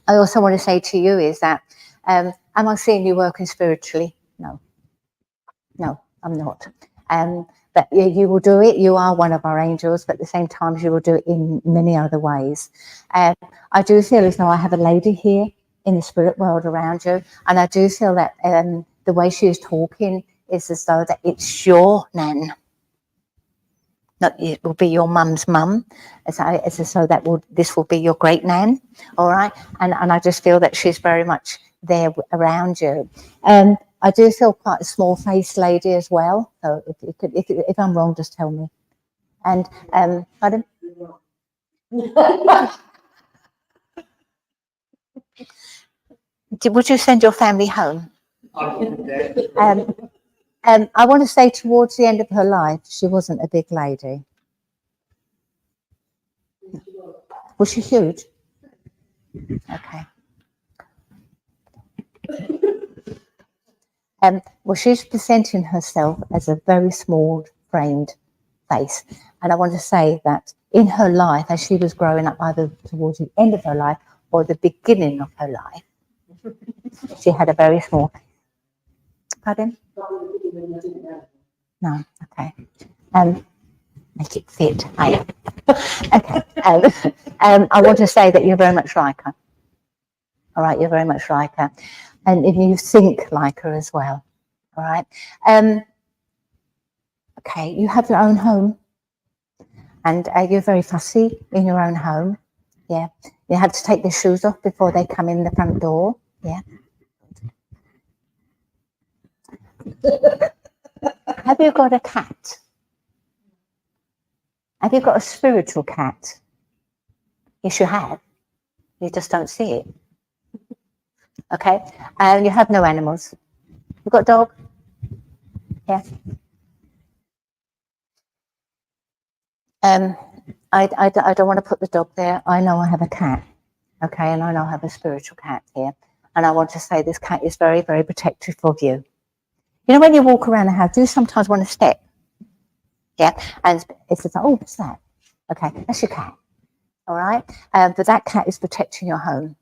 I also want to say to you is that, am I seeing you working spiritually? No, I'm not. But you will do it. You are one of our angels, but at the same time, you will do it in many other ways. I do feel as though I have a lady here in the spirit world around you, and I do feel that the way she is talking is as though that it's your nan. Not it will be your mum's mum. It's as though that this will be your great nan. All right, and I just feel that she's very much there around you. I do feel quite a small-faced lady as well. So if I'm wrong, just tell me. And pardon? Would you send your family home? I want to say towards the end of her life, she wasn't a big lady. Was she huge? Okay. Well, she's presenting herself as a very small framed face. And I want to say that in her life, as she was growing up, either towards the end of her life or the beginning of her life, she had a very small face. Pardon? No, okay. Make it fit. Okay. I want to say that you're very much like her. All right, you're very much like her. And if you think like her as well. All right. Okay, you have your own home. And you're very fussy in your own home. Yeah. You have to take their shoes off before they come in the front door. Yeah. Have you got a cat? Have you got a spiritual cat? Yes, you have. You just don't see it. Okay. And you have no animals. You've got a dog? Yeah. I don't want to put the dog there. I know I have a cat. Okay. And I know I have a spiritual cat here. And I want to say this cat is very, very protective of you. You know, when you walk around the house, do you sometimes want to step? Yeah. And it's like, oh, what's that? Okay. That's your cat. All right. But that cat is protecting your home.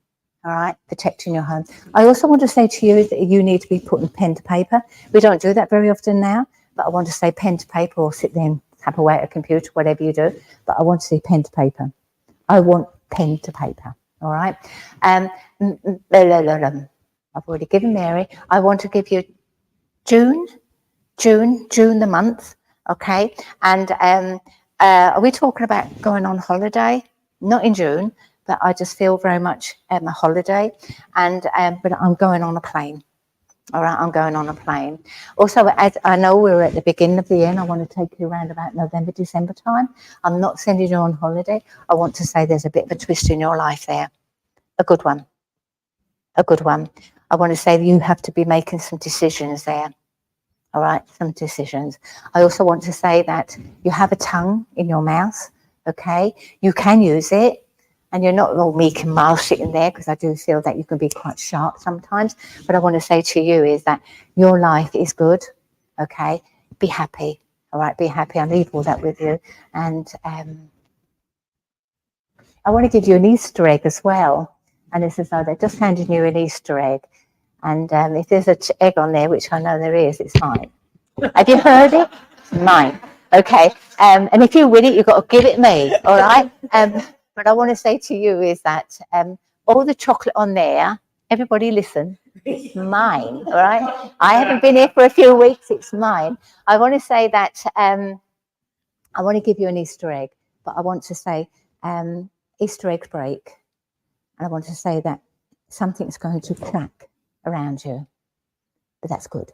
All right. Protecting your home. I also want to say to you that you need to be putting pen to paper. We don't do that very often now, but I want to say pen to paper or sit there and tap away at a computer, whatever you do. But I want to say pen to paper. I want pen to paper. All right. I've already given Mary. I want to give you June the month. Okay. And are we talking about going on holiday? Not in June, but I just feel very much a holiday. And but I'm going on a plane. All right, I'm going on a plane. Also, as I know we're at the beginning of the year, and I want to take you around about November, December time. I'm not sending you on holiday. I want to say there's a bit of a twist in your life there. A good one. A good one. I want to say you have to be making some decisions there. All right, some decisions. I also want to say that you have a tongue in your mouth, okay? You can use it, and you're not all meek and mild sitting there, because I do feel that you can be quite sharp sometimes. But I want to say to you is that your life is good, okay? Be happy, all right? Be happy. I'll leave all that with you. And I want to give you an Easter egg as well. And this is how they're just handing you an Easter egg. And if there's an egg on there, which I know there is, it's mine. Have you heard it? It's mine. Okay. And if you win it, you've got to give it me. All right. But I want to say to you is that all the chocolate on there, everybody listen, it's mine. All right. I haven't been here for a few weeks. It's mine. I want to say that I want to give you an Easter egg, but I want to say Easter eggs break. And I want to say that something's going to crack around you. But that's good.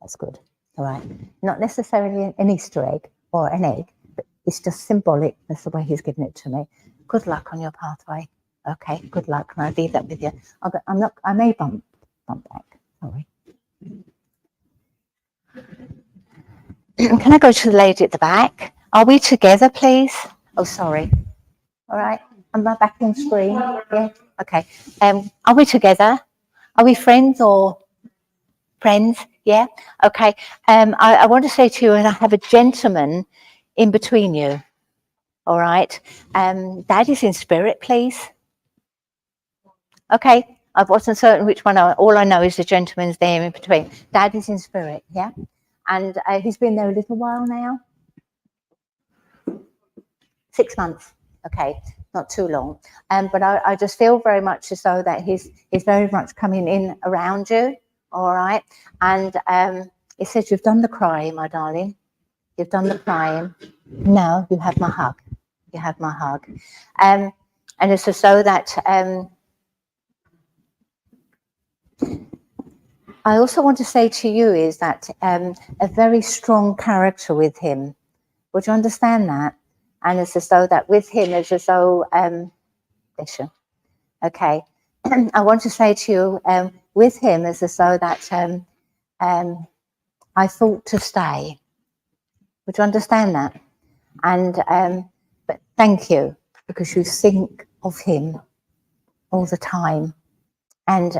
That's good. All right. Not necessarily an Easter egg or an egg, but it's just symbolic. That's the way he's given it to me. Good luck on your pathway. Okay, good luck. And I'll leave that with you. I may bump back. Sorry. Can I go to the lady at the back? Are we together, please? Oh, sorry. All right. Am I back on screen? Yeah. Okay. Are we together? Are we friends or friends? Yeah. Okay. I want to say to you, and I have a gentleman in between you. All right. Dad is in spirit, please. Okay. I wasn't certain which one. All I know is the gentleman's there in between. Dad is in spirit. Yeah. And he's been there a little while now. 6 months. Okay, not too long. But I just feel very much as though that he's very much coming in around you. All right. And it says, you've done the crying, my darling. You've done the crying. Now you have my hug. You have my hug. And it's as though that I also want to say to you is that a very strong character with him. Would you understand that? And it's as though that with him, it's as though, bless you. Okay. I want to say to you, with him, it's as though that I thought to stay. Would you understand that? And, but thank you, because you think of him all the time. And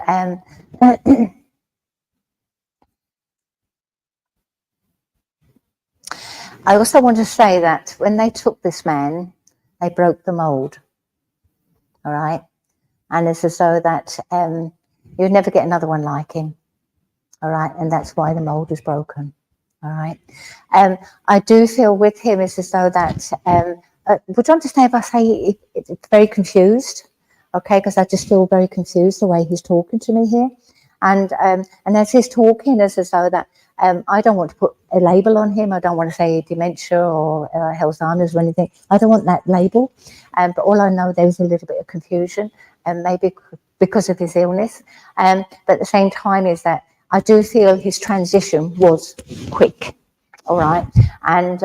I also want to say that when they took this man, they broke the mold. All right. And it's as though that you'd never get another one like him. All right. And that's why the mold is broken. All right. I do feel with him it's as though that, would you understand if I say it's very confused? Okay. Because I just feel very confused the way he's talking to me here. And as he's talking, it's as though that I don't want to put a label on him. I don't want to say dementia or Alzheimer's or anything. I don't want that label. But all I know, there's a little bit of confusion, and maybe because of his illness. But at the same time is that I do feel his transition was quick. All right. And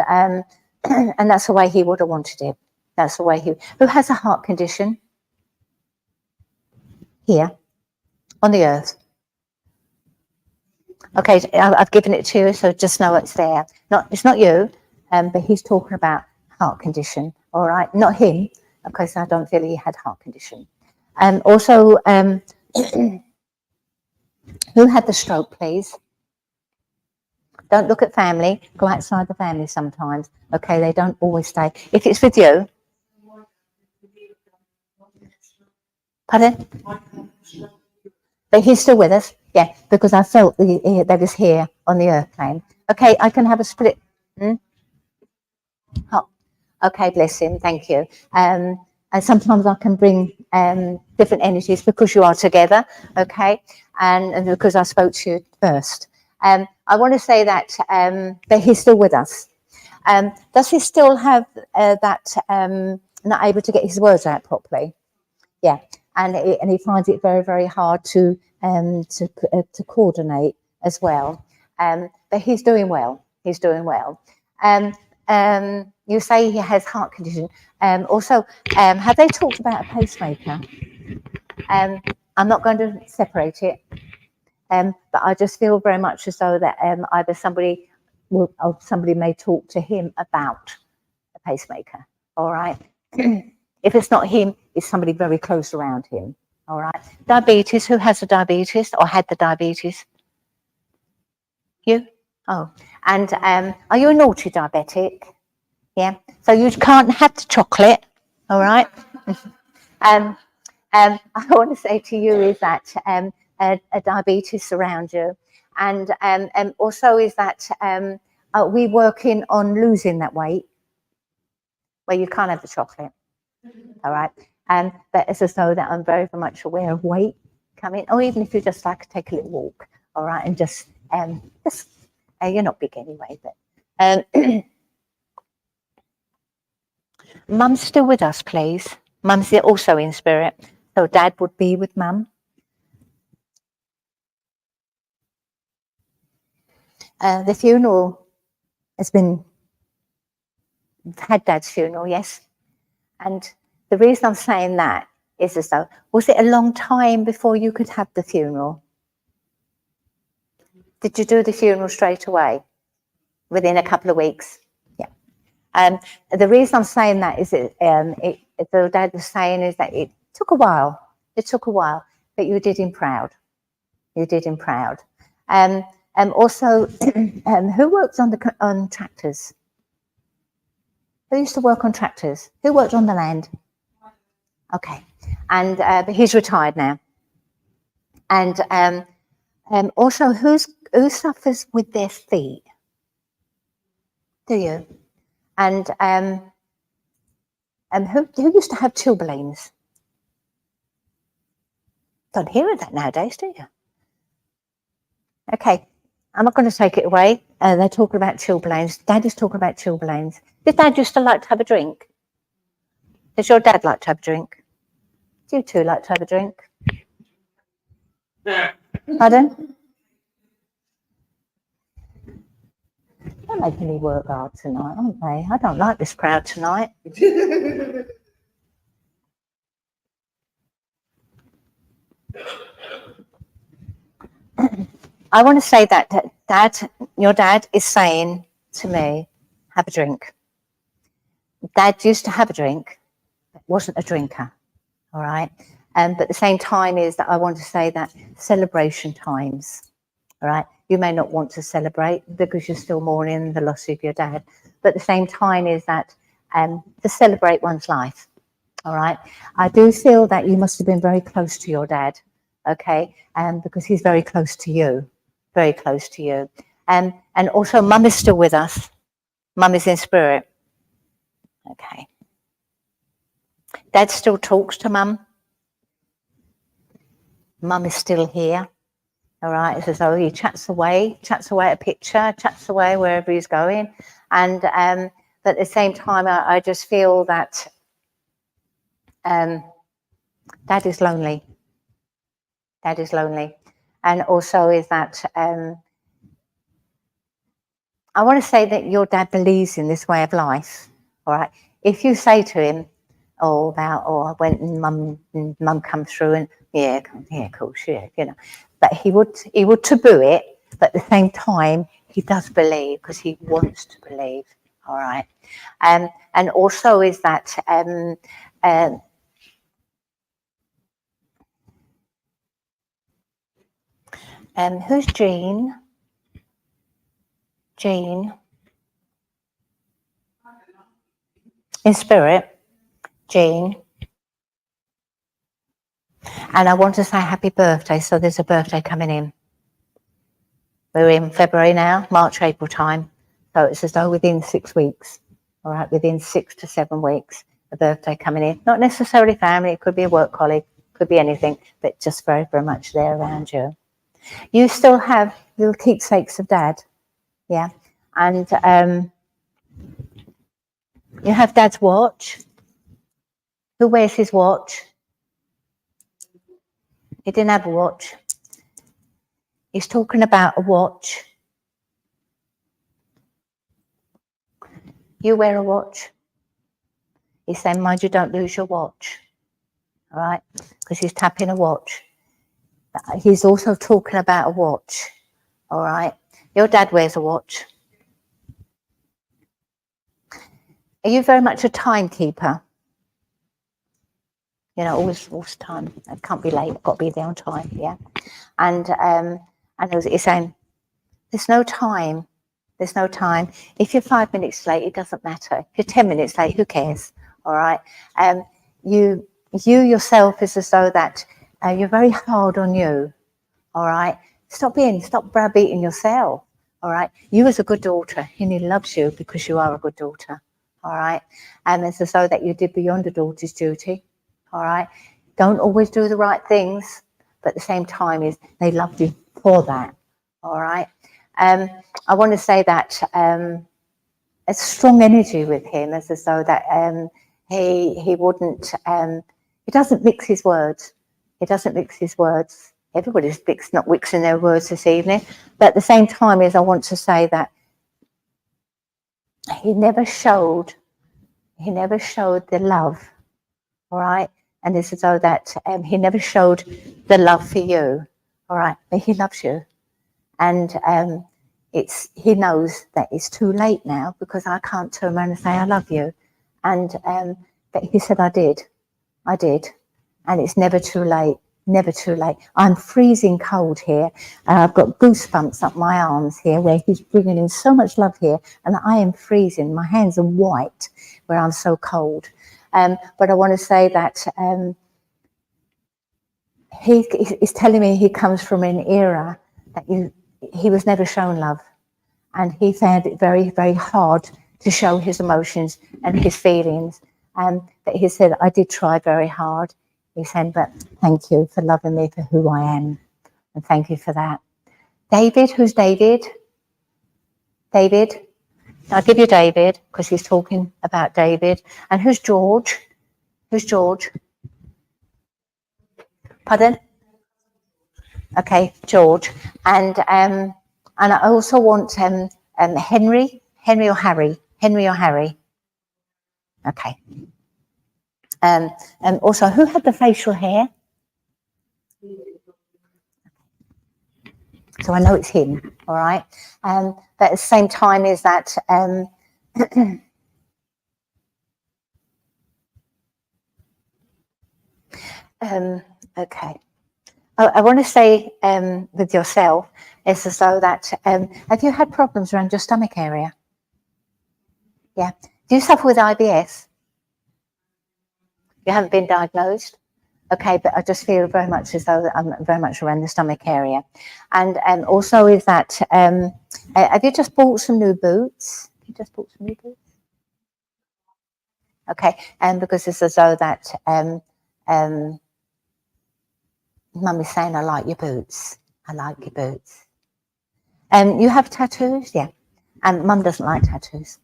that's the way he would have wanted it. That's the way who has a heart condition here on the earth. Okay, I've given it to you, so just know it's there. It's not you, but he's talking about heart condition. All right, not him, because I don't feel he had heart condition. Also, who had the stroke, please? Don't look at family. Go outside the family sometimes. Okay, they don't always stay. If it's with you, pardon? But he's still with us. Yeah, because I felt that was here on the earth plane. Okay, I can have a split. Oh, okay, bless him. Thank you. And sometimes I can bring different energies because you are together. Okay, and because I spoke to you first. I want to say that he's still with us. Does he still have that not able to get his words out properly? Yeah, and he finds it very, very hard to coordinate as well. But he's doing well. He's doing well. You say he has heart condition. Also, have they talked about a pacemaker? I'm not going to separate it, but I just feel very much as though that either somebody may talk to him about a pacemaker. All right. If it's not him, it's somebody very close around him. All right. Diabetes. Who has the diabetes or had the diabetes? You? Oh. And are you a naughty diabetic? Yeah. So you can't have the chocolate. All right. I want to say to you is that a diabetes around you, and also is that we're working on losing that weight where you can't have the chocolate. All right. But it's as though that I'm very, very much aware of weight coming, or even if you just like to take a little walk, all right, and just you're not big anyway, but Mum's still with us, please. Mum's also in spirit. So Dad would be with Mum. The funeral has been, had Dad's funeral, yes. And the reason I'm saying that is as though, was it a long time before you could have the funeral? Did you do the funeral straight away? Within a couple of weeks? Yeah. The reason I'm saying that is the Dad was saying is that it took a while. It took a while, but you did him proud. You did him proud. Also, who works on tractors? Who used to work on tractors? Who worked on the land? Okay. And but he's retired now. And also, who suffers with their feet? Do you? And who used to have chilblains? Don't hear of that nowadays, do you? Okay, I'm not going to take it away. They're talking about chilblains. Dad is talking about chilblains. Did Dad used to like to have a drink? Does your dad like to have a drink? Do you two like to have a drink? Yeah. Pardon? They're making me work hard tonight, aren't they? I don't like this crowd tonight. I want to say that Dad, your dad is saying to me, have a drink. Dad used to have a drink, but wasn't a drinker, all right? But at the same time is that I want to say that celebration times, all right? You may not want to celebrate because you're still mourning the loss of your dad, but at the same time is that to celebrate one's life, all right? I do feel that you must have been very close to your dad, okay? Because he's very close to you, very close to you. And also Mum is still with us. Mum is in spirit. Okay. Dad still talks to Mum. Mum is still here. All right. It's as though he chats away at a picture, chats away wherever he's going. And but at the same time, I just feel that Dad is lonely. Dad is lonely. And also is that I want to say that your dad believes in this way of life. All right. If you say to him, I went and mum come through and yeah, of course, yeah, you know. But he would taboo it, but at the same time, he does believe because he wants to believe. All right. And also is that who's Jean? Jean. In spirit, Jean. And I want to say happy birthday. So there's a birthday coming in. We're in February now, March, April time. So it's as though within 6 weeks, all right, within 6 to 7 weeks, a birthday coming in. Not necessarily family, it could be a work colleague, could be anything, but just very, very much there around you. You still have little keepsakes of Dad, yeah? And you have Dad's watch. Who wears his watch? He didn't have a watch. He's talking about a watch. You wear a watch. He's saying, mind you, don't lose your watch. All right? Because he's tapping a watch. He's also talking about a watch. All right? Your dad wears a watch. Are you very much a timekeeper? You know, always time. I can't be late. I've got to be there on time. Yeah. And he's saying, there's no time. There's no time. If you're 5 minutes late, it doesn't matter. If you're 10 minutes late, who cares? All right. You yourself is as though that you're very hard on you. All right. Stop browbeating yourself. All right. You as a good daughter, and he loves you because you are a good daughter. All right. And it's as though that you did beyond a daughter's duty. All right. Don't always do the right things, but at the same time is they love you for that. All right. I want to say that a strong energy with him, as though that He wouldn't, he doesn't mix his words. He doesn't mix his words. Everybody's not mixing their words this evening. But at the same time, I want to say that he never showed the love, all right? And it's as though that he never showed the love for you, all right? But he loves you. And he knows that it's too late now, because I can't turn around and say I love you. And but he said I did, and it's never too late, never too late. I'm freezing cold here. I've got goosebumps up my arms here, where he's bringing in so much love here, and I am freezing. My hands are white where I'm so cold. But I want to say that he's telling me he comes from an era that he was never shown love, and he found it very, very hard to show his emotions and his feelings. But he said, I did try very hard. He said, but thank you for loving me for who I am. And thank you for that. David, who's David? David? I'll give you David, because he's talking about David. And who's George? Who's George? Pardon? Okay, George. And I also want Henry or Harry? Henry or Harry? Okay. And also, who had the facial hair? So I know it's him, all right? But at the same time is that okay. I want to say with yourself, it's as though that have you had problems around your stomach area? Yeah. Do you suffer with IBS? You haven't been diagnosed? Okay, but I just feel very much as though I'm very much around the stomach area. And also is that, have you just bought some new boots? You just bought some new boots? Okay, and because it's as though that Mum is saying, I like your boots. I like your boots. You have tattoos? Yeah. And Mum doesn't like tattoos.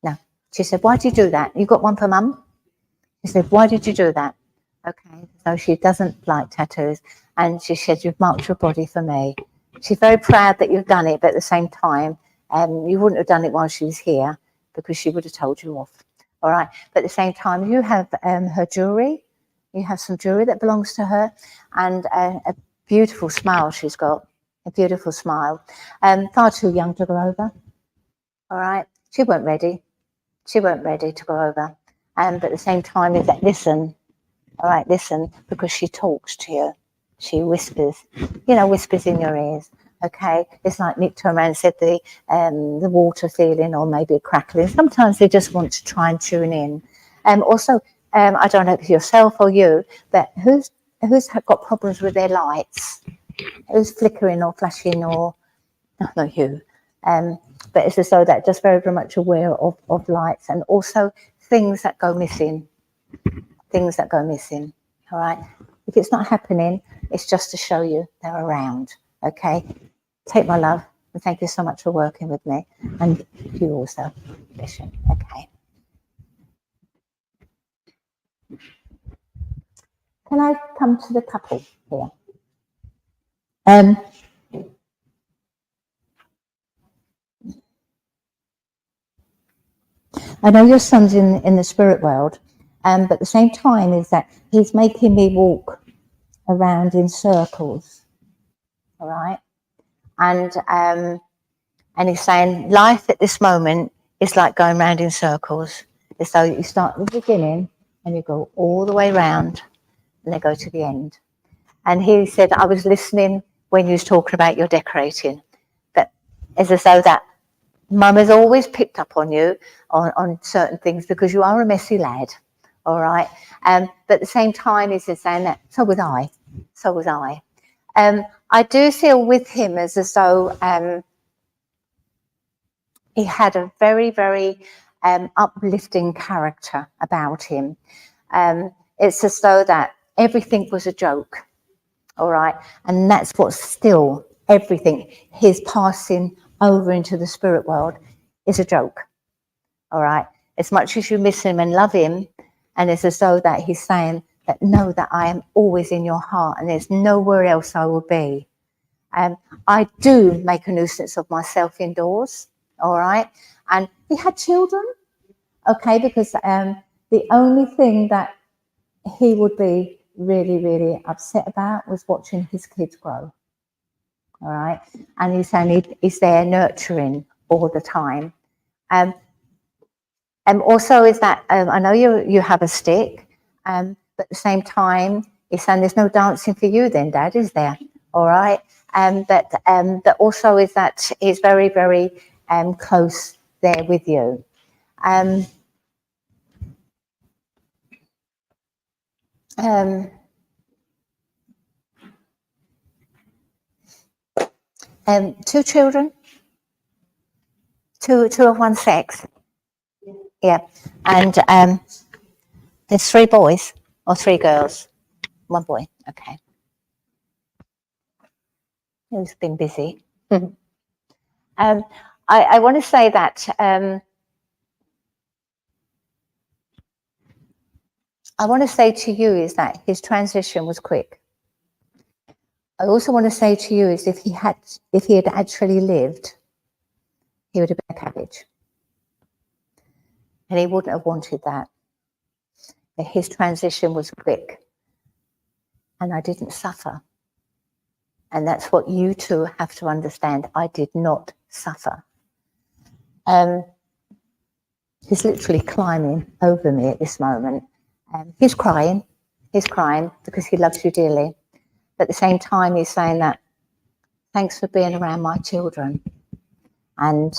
No. She said, why did you do that? You got one for Mum? She said, why did you do that? Okay, so she doesn't like tattoos. And she said, you've marked your body for me. She's very proud that you've done it, but at the same time, you wouldn't have done it while she was here, because she would have told you off. All right. But at the same time, you have her jewelry. You have some jewelry that belongs to her, and a beautiful smile she's got. A beautiful smile. Far too young to go over. All right. She weren't ready. She weren't ready to go over. But at the same time, is that listen. All right, listen, because she talks to you. She whispers, whispers in your ears. Okay, it's like Nick turned around and said the water feeling, or maybe a crackling. Sometimes they just want to try and tune in. Also, I don't know if it's yourself or you, but who's got problems with their lights? Who's flickering or flashing, or not you? But it's as though that just very, very much aware of lights, and also things that go missing. Things that go missing. All right. If it's not happening, it's just to show you they're around. Okay. Take my love, and thank you so much for working with me, and you also, Bishop. Okay. Can I come to the couple here? I know your son's in the spirit world, but at the same time is that he's making me walk around in circles. All right. And he's saying life at this moment is like going round in circles. It's so you start at the beginning and you go all the way round and then go to the end. And he said, I was listening when you was talking about your decorating, but it's as though that Mum has always picked up on you on certain things, because you are a messy lad. All right. But at the same time, he's saying that, so was I. So was I. I do feel with him as though he had a very, very uplifting character about him. It's as though that everything was a joke. All right. And that's what's still everything. His passing over into the spirit world is a joke. All right. As much as you miss him and love him, And it's as though that he's saying that, know that I am always in your heart and there's nowhere else I will be. I do make a nuisance of myself indoors, all right? And he had children, okay, because the only thing that he would be really, really upset about was watching his kids grow, all right? And he's saying he's there nurturing all the time. And also is that, I know you have a stick, but at the same time, he's saying there's no dancing for you then, Dad, is there? All right? But also is that he's very, very close there with you. Two children, two of one sex. Yeah, and there's 3 boys or 3 girls, 1 boy. Okay, he's been busy. I want to say that I want to say to you is that his transition was quick. I also want to say to you is if he had actually lived, he would have been a cabbage. And he wouldn't have wanted that. But his transition was quick. And I didn't suffer. And that's what you two have to understand. I did not suffer. He's literally climbing over me at this moment. He's crying. He's crying because he loves you dearly. But at the same time, he's saying that, thanks for being around my children. And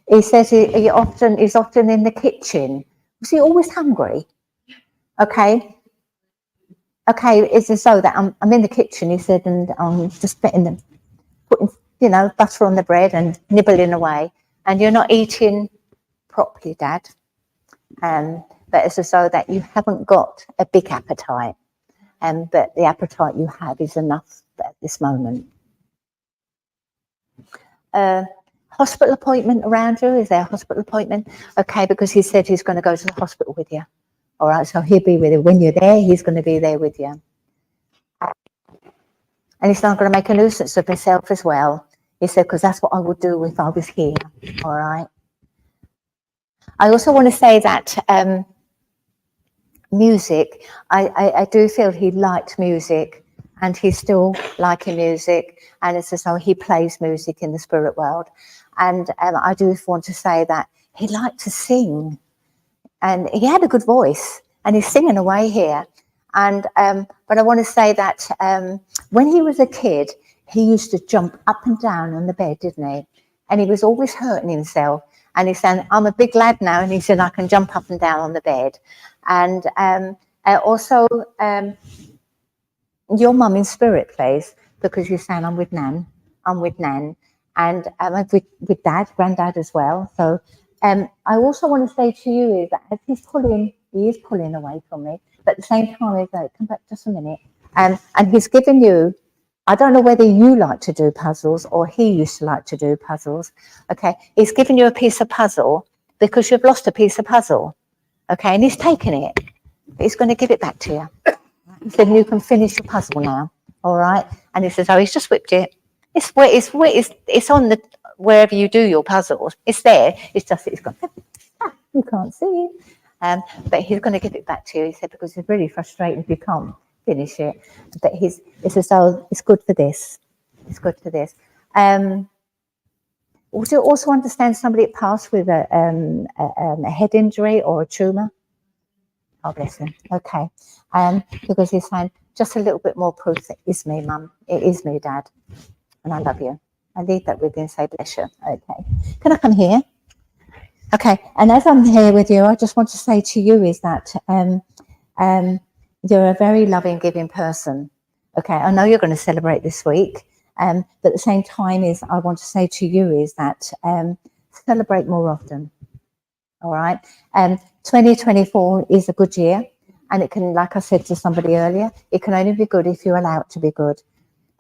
he says he's often in the kitchen. Was he always hungry? Okay. It's as though that I'm in the kitchen, he said, and I'm just putting butter on the bread and nibbling away. And you're not eating properly, Dad. But it's as though that you haven't got a big appetite. But the appetite you have is enough at this moment. Hospital appointment around you? Is there a hospital appointment? Okay, because he said he's going to go to the hospital with you. All right, so he'll be with you. When you're there, he's going to be there with you. And he's not going to make a nuisance of himself as well. He said, because that's what I would do if I was here. All right. I also want to say that music, I do feel he liked music and he's still liking music. And it's as though he plays music in the spirit world. And I do want to say that he liked to sing. And he had a good voice, and he's singing away here. And but I want to say that when he was a kid, he used to jump up and down on the bed, didn't he? And he was always hurting himself. And he said, I'm a big lad now, and he said, I can jump up and down on the bed. And also, your mum in spirit, please, because you're saying, I'm with Nan. I'm with Nan. And I'm with Dad, Granddad as well. So I also want to say to you is that as he is pulling away from me, but at the same time, he's like, come back just a minute. And he's given you, I don't know whether you like to do puzzles or he used to like to do puzzles. Okay, he's given you a piece of puzzle because you've lost a piece of puzzle. Okay, and he's taken it. But he's going to give it back to you. He said, you can finish your puzzle now. All right. And he says, oh, he's just whipped it. It's on the wherever you do your puzzles. It's there. It's just it's gone. You can't see it. But he's going to give it back to you. He said because it's really frustrating if you can't finish it. But it's as though it's good for this. It's good for this. Also understand somebody that passed with a head injury or a tumour. Oh, bless him. Okay. Because he's saying just a little bit more proof that it's me, Mum. It is me, Dad. And I love you. I leave that with you and say, bless you. Okay. Can I come here? Okay. And as I'm here with you, I just want to say to you is that you're a very loving, giving person. Okay. I know you're going to celebrate this week. But at the same time I want to say to you is that celebrate more often. All right. 2024 is a good year. And it can, like I said to somebody earlier, it can only be good if you allow it to be good.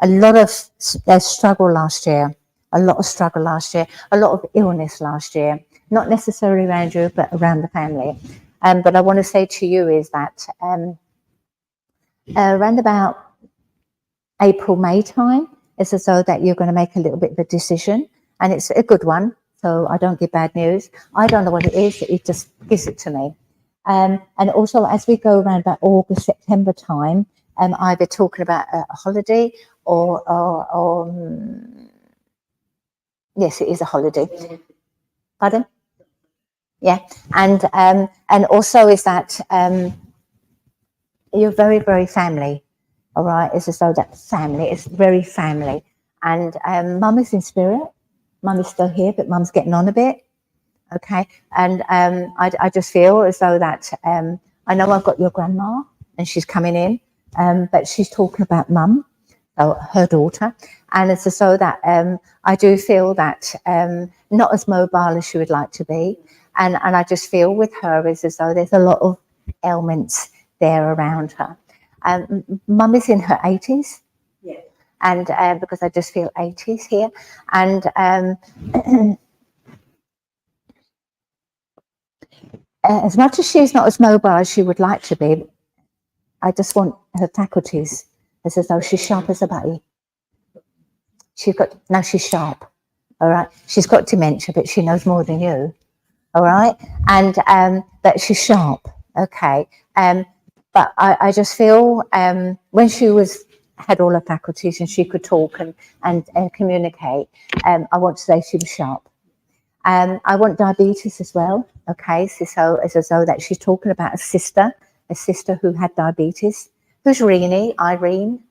A lot of struggle last year. a lot of struggle last year, a lot of illness last year, not necessarily around you, but around the family. But I want to say to you is that around about April, May time, it's as though that you're going to make a little bit of a decision, and it's a good one. So I don't give bad news. I don't know what it is. It just gives it to me. And also, as we go around about August, September time, either talking about a holiday or yes, it is a holiday. Pardon? Yeah, and also is that you're very, very family. All right, it's as though that family is very family, and Mum is in spirit. Mum is still here, but Mum's getting on a bit. Okay, and I just feel as though that I know I've got your grandma, and she's coming in, but she's talking about Mum, so her daughter, and it's as though that I do feel that not as mobile as she would like to be, and I just feel with her is as though there's a lot of ailments there around her. Mum is in her 80s, yeah, and because I just feel 80s here, and as much as she's not as mobile as she would like to be, I just want her faculties as though she's sharp as a butty. She's sharp, all right? She's got dementia, but she knows more than you, all right? And that she's sharp, okay? But I just feel when she had all her faculties and she could talk and communicate, I want to say she was sharp. I want diabetes as well, okay? So it's as though that she's talking about a sister who had diabetes. Who's Irene?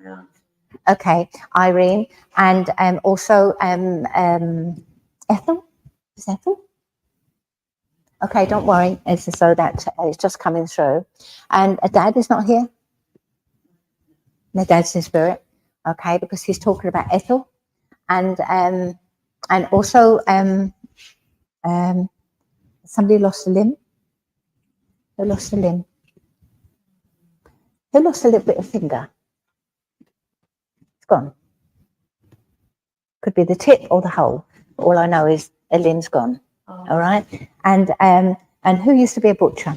Yeah. Okay, Irene, and also Ethel. Is Ethel? Okay, don't worry. It's as though that it's just coming through. And Dad is not here. No, Dad's in spirit. Okay, because he's talking about Ethel, and also somebody lost a limb. Who lost a limb? Who lost a little bit of finger? It's gone. Could be the tip or the whole. All I know is a limb's gone. Oh. All right. And who used to be a butcher?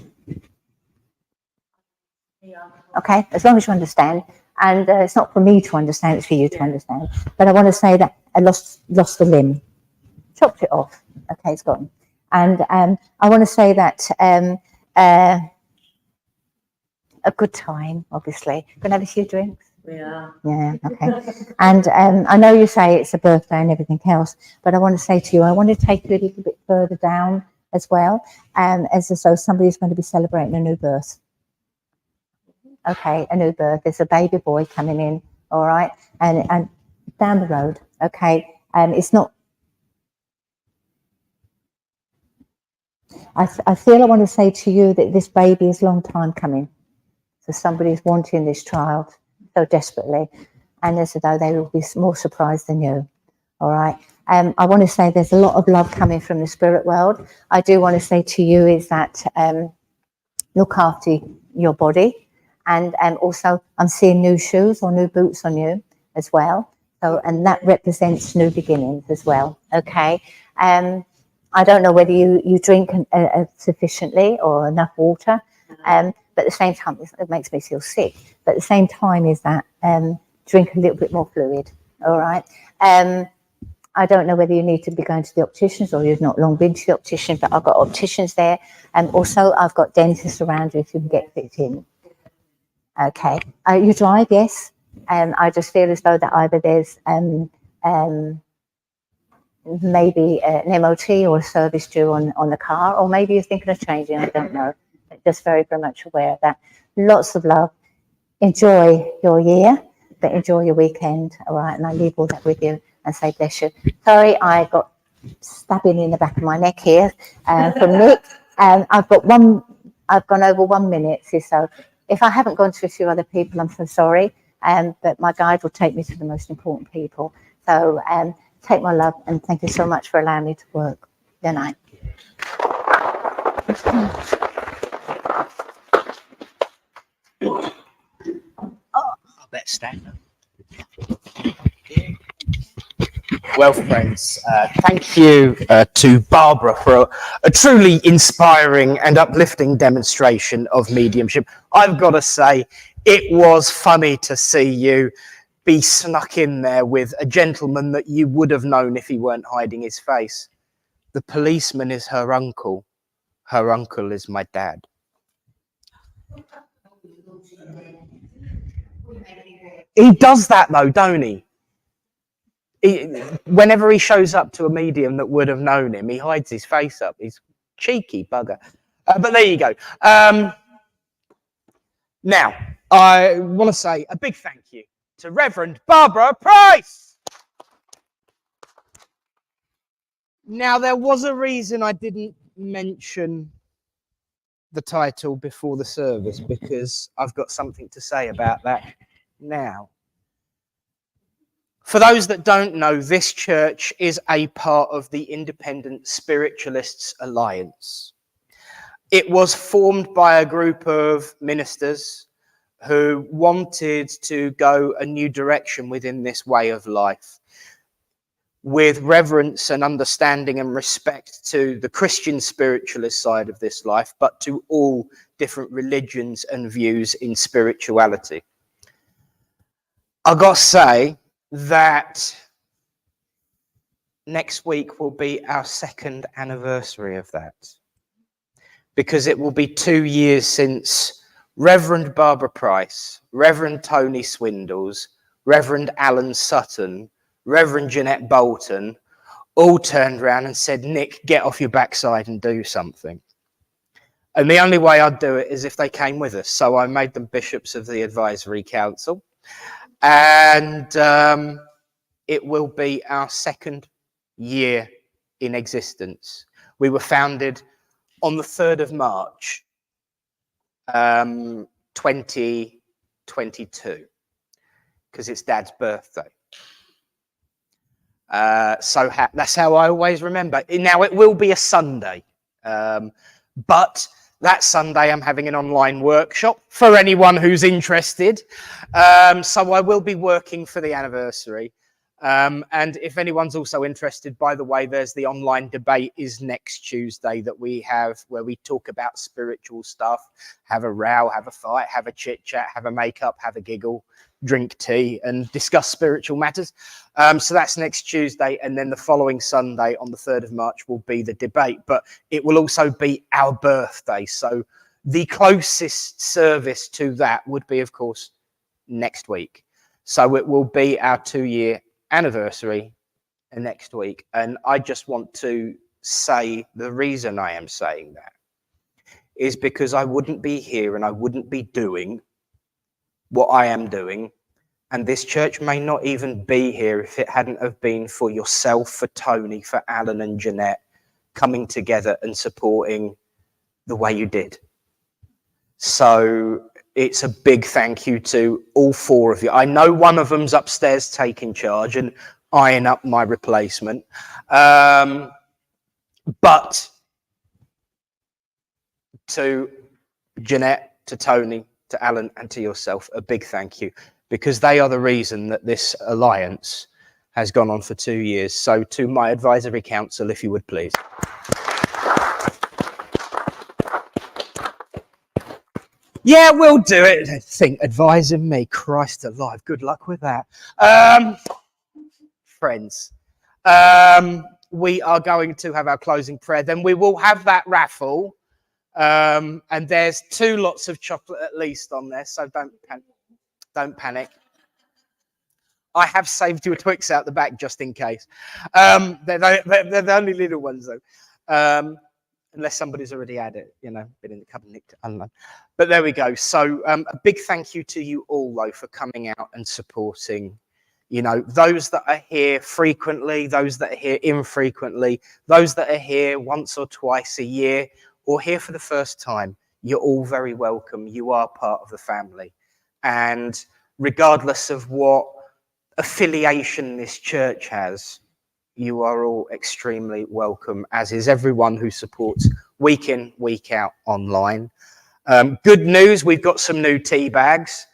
Yeah. Okay. As long as you understand, and it's not for me to understand; it's for you to understand. But I want to say that I lost a limb, chopped it off. Okay, it's gone. And I want to say that a good time, obviously. Gonna have a few drinks. Yeah. Yeah. Okay. And I know you say it's a birthday and everything else, but I want to say to you, I want to take you a little bit further down as well, as though somebody's going to be celebrating a new birth. Okay, a new birth. There's a baby boy coming in. All right, and down the road. Okay, it's not. I feel I want to say to you that this baby is a long time coming. So somebody's wanting this child so desperately, and as though they will be more surprised than you. All right. I want to say there's a lot of love coming from the spirit world. I do want to say to you is that look after your body, and also I'm seeing new shoes or new boots on you as well. So, and that represents new beginnings as well. Okay. I don't know whether you drink sufficiently or enough water. But at the same time, it makes me feel sick. But at the same time is that drink a little bit more fluid, all right? I don't know whether you need to be going to the opticians or you've not long been to the optician, but I've got opticians there. And also I've got dentists around you if you can get fit in. Okay. You drive, yes. I just feel as though that either there's maybe an MOT or a service due on the car, or maybe you're thinking of changing, I don't know. Just very, very much aware of that. Lots of love. Enjoy your year, but enjoy your weekend, all right? And I leave all that with you and say bless you. Sorry, I got stabbing in the back of my neck here from Nick. I've gone over 1 minute, so if I haven't gone to a few other people, I'm so sorry. But my guide will take me to the most important people. So take my love, and thank you so much for allowing me to work. Good night. I better stand up. Well, friends, thank you to Barbara for a truly inspiring and uplifting demonstration of mediumship. I've got to say, it was funny to see you be snuck in there with a gentleman that you would have known if he weren't hiding his face. The policeman is her uncle. Her uncle is my dad. He does that though, don't he? Whenever he shows up to a medium that would have known him, he hides his face up. He's cheeky bugger. But there you go. Now, I want to say a big thank you to Reverend Barbara Price. Now, there was a reason I didn't mention the title before the service, because I've got something to say about that now. For those that don't know, this church is a part of the Independent Spiritualists Alliance. It was formed by a group of ministers who wanted to go a new direction within this way of life, with reverence and understanding and respect to the Christian spiritualist side of this life, but to all different religions and views in spirituality. I've got to say that next week will be our second anniversary of that, because it will be 2 years since Reverend Barbara Price, Reverend Tony Swindles, Reverend Alan Sutton, Reverend Jeanette Bolton all turned around and said, Nick, get off your backside and do something. And the only way I'd do it is if they came with us. So I made them bishops of the advisory council. And it will be our second year in existence. We were founded on the 3rd of March, 2022, because it's Dad's birthday. So that's how I always remember. Now, it will be a Sunday, but that Sunday I'm having an online workshop for anyone who's interested. So I will be working for the anniversary. And if anyone's also interested, by the way, there's the online debate is next Tuesday that we have, where we talk about spiritual stuff, have a row, have a fight, have a chit chat, have a make up, have a giggle, drink tea and discuss spiritual matters. So that's next Tuesday. And then the following Sunday on the 3rd of March will be the debate, but it will also be our birthday. So the closest service to that would be, of course, next week. So it will be our 2-year anniversary next week. And I just want to say the reason I am saying that is because I wouldn't be here and I wouldn't be doing what I am doing, and this church may not even be here if it hadn't have been for yourself, for Tony, for Alan and Jeanette coming together and supporting the way you did. So it's a big thank you to all 4 of you. I know one of them's upstairs taking charge and eyeing up my replacement, but to Jeanette, to Tony, to Alan and to yourself, a big thank you, because they are the reason that this alliance has gone on for 2 years. So to my advisory council, if you would please. Yeah, we'll do it. I think advising me, Christ alive, good luck with that. Friends, we are going to have our closing prayer. Then we will have that raffle. And there's 2 lots of chocolate at least on there, so don't panic. I have saved you a Twix out the back just in case. They're the only little ones though, unless somebody's already had it, you know, been in the cupboard, nicked it, I don't know. But there we go. So a big thank you to you all though for coming out and supporting. You know, those that are here frequently, those that are here infrequently, those that are here once or twice a year, or here for the first time, you're all very welcome. You are part of the family. And regardless of what affiliation this church has, you are all extremely welcome, as is everyone who supports week in, week out online. Good news, we've got some new tea bags.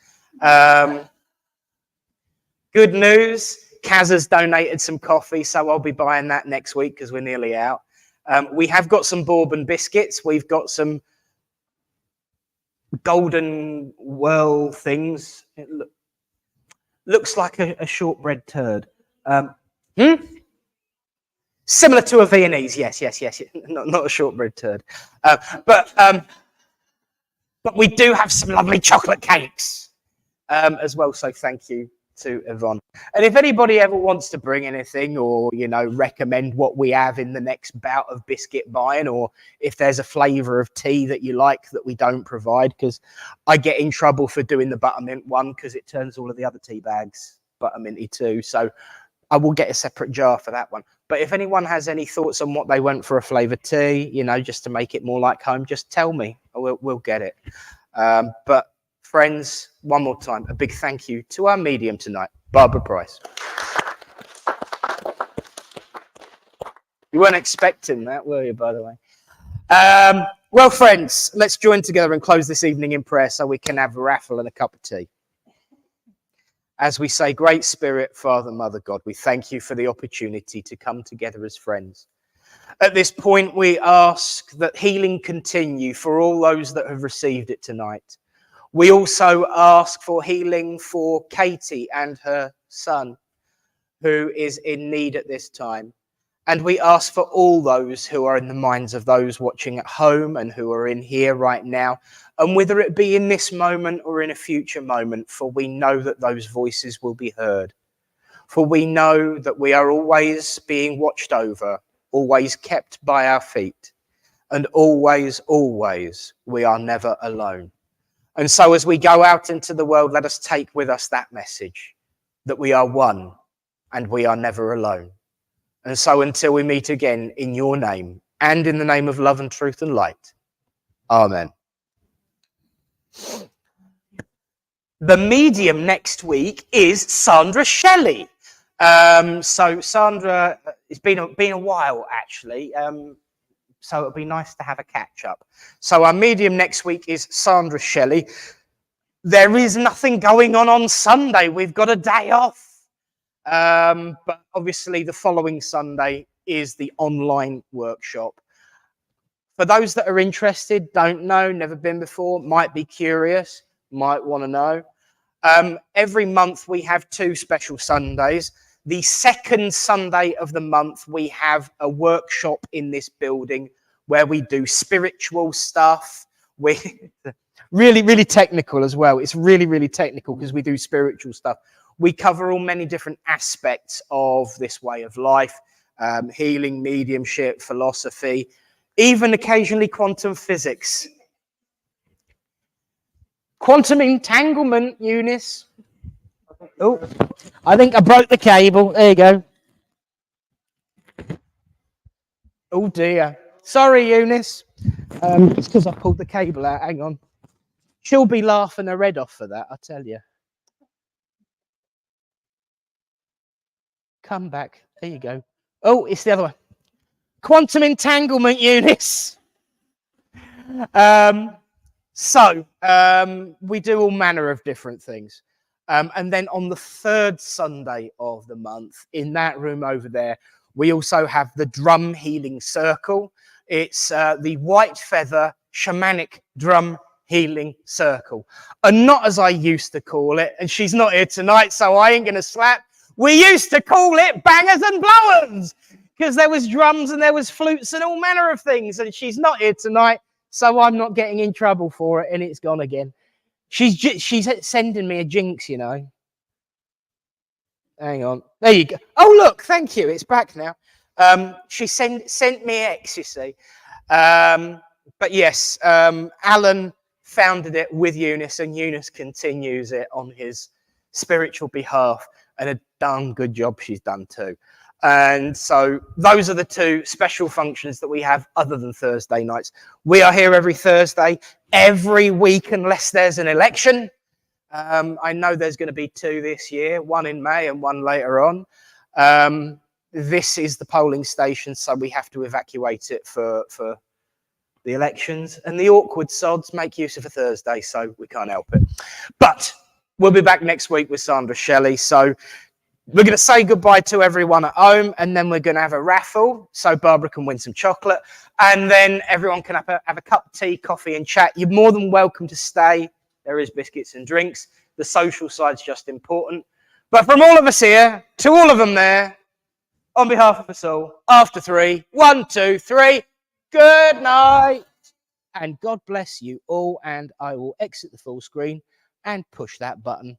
Good news Kaz has donated some coffee, so I'll be buying that next week because we're nearly out. We have got some bourbon biscuits. We've got some golden whirl things. It looks like a shortbread turd. Similar to a Viennese, yes. Not a shortbread turd. But we do have some lovely chocolate cakes as well, so thank you to Yvonne. And if anybody ever wants to bring anything or, you know, recommend what we have in the next bout of biscuit buying, or if there's a flavour of tea that you like that we don't provide, because I get in trouble for doing the buttermint one because it turns all of the other tea bags butterminty too. So I will get a separate jar for that one. But if anyone has any thoughts on what they want for a flavoured tea, you know, just to make it more like home, just tell me. We'll get it. But friends, one more time, a big thank you to our medium tonight, Barbara Price. You weren't expecting that, were you, by the way? Well, friends, let's join together and close this evening in prayer so we can have a raffle and a cup of tea. As we say, Great Spirit, Father, Mother, God, we thank you for the opportunity to come together as friends. At this point, we ask that healing continue for all those that have received it tonight. We also ask for healing for Katie and her son, who is in need at this time. And we ask for all those who are in the minds of those watching at home and who are in here right now, and whether it be in this moment or in a future moment, for we know that those voices will be heard. For we know that we are always being watched over, always kept by our feet, and always, always, we are never alone. And so as we go out into the world, let us take with us that message, that we are one and we are never alone. And so until we meet again, in your name and in the name of love and truth and light. Amen. The medium next week is Sandra Shelley. So Sandra, it's been a while actually. So it'll be nice to have a catch up. So our medium next week is Sandra Shelley. There is nothing going on Sunday. We've got a day off. But obviously the following Sunday is the online workshop. For those that are interested, don't know, never been before, might be curious, might want to know. Every month we have 2 special Sundays. The second Sunday of the month, we have a workshop in this building where we do spiritual stuff. We really, really technical as well. It's really, really technical because we do spiritual stuff. We cover all many different aspects of this way of life, healing, mediumship, philosophy, even occasionally quantum physics. Quantum entanglement, Eunice. Oh, I think I broke the cable. There you go. Oh dear. Sorry, Eunice. It's because I pulled the cable out. Hang on. She'll be laughing her head off for that, I tell you. Come back. There you go. Oh, it's the other one. Quantum entanglement, Eunice. We do all manner of different things. And then on the 3rd Sunday of the month, in that room over there, we also have the Drum Healing Circle. It's the White Feather Shamanic Drum Healing Circle. And not as I used to call it, and she's not here tonight, so I ain't going to slap. We used to call it Bangers and Blowers, because there was drums and there was flutes and all manner of things, and she's not here tonight, so I'm not getting in trouble for it, and it's gone again. She's sending me a jinx, you know. Hang on. There you go. Oh, look. Thank you. It's back now. She sent me X, you see. But yes, Alan founded it with Eunice, and Eunice continues it on his spiritual behalf, and a darn good job she's done too. And so those are the 2 special functions that we have other than Thursday nights. We are here every Thursday, every week, unless there's an election. I know there's going to be 2 this year, one in May and one later on. This is the polling station, so we have to evacuate it for the elections. And the awkward sods make use of a Thursday, so we can't help it. But we'll be back next week with Sandra Shelley. So We're going to say goodbye to everyone at home, and then we're going to have a raffle so Barbara can win some chocolate, and then everyone can have a cup of tea, coffee, and chat. You're more than welcome to stay. There is biscuits and drinks. The social side's just important. But from all of us here to all of them there, on behalf of us all, after 3, 1, 2, 3, good night, and God bless you all. And I will exit the full screen and push that button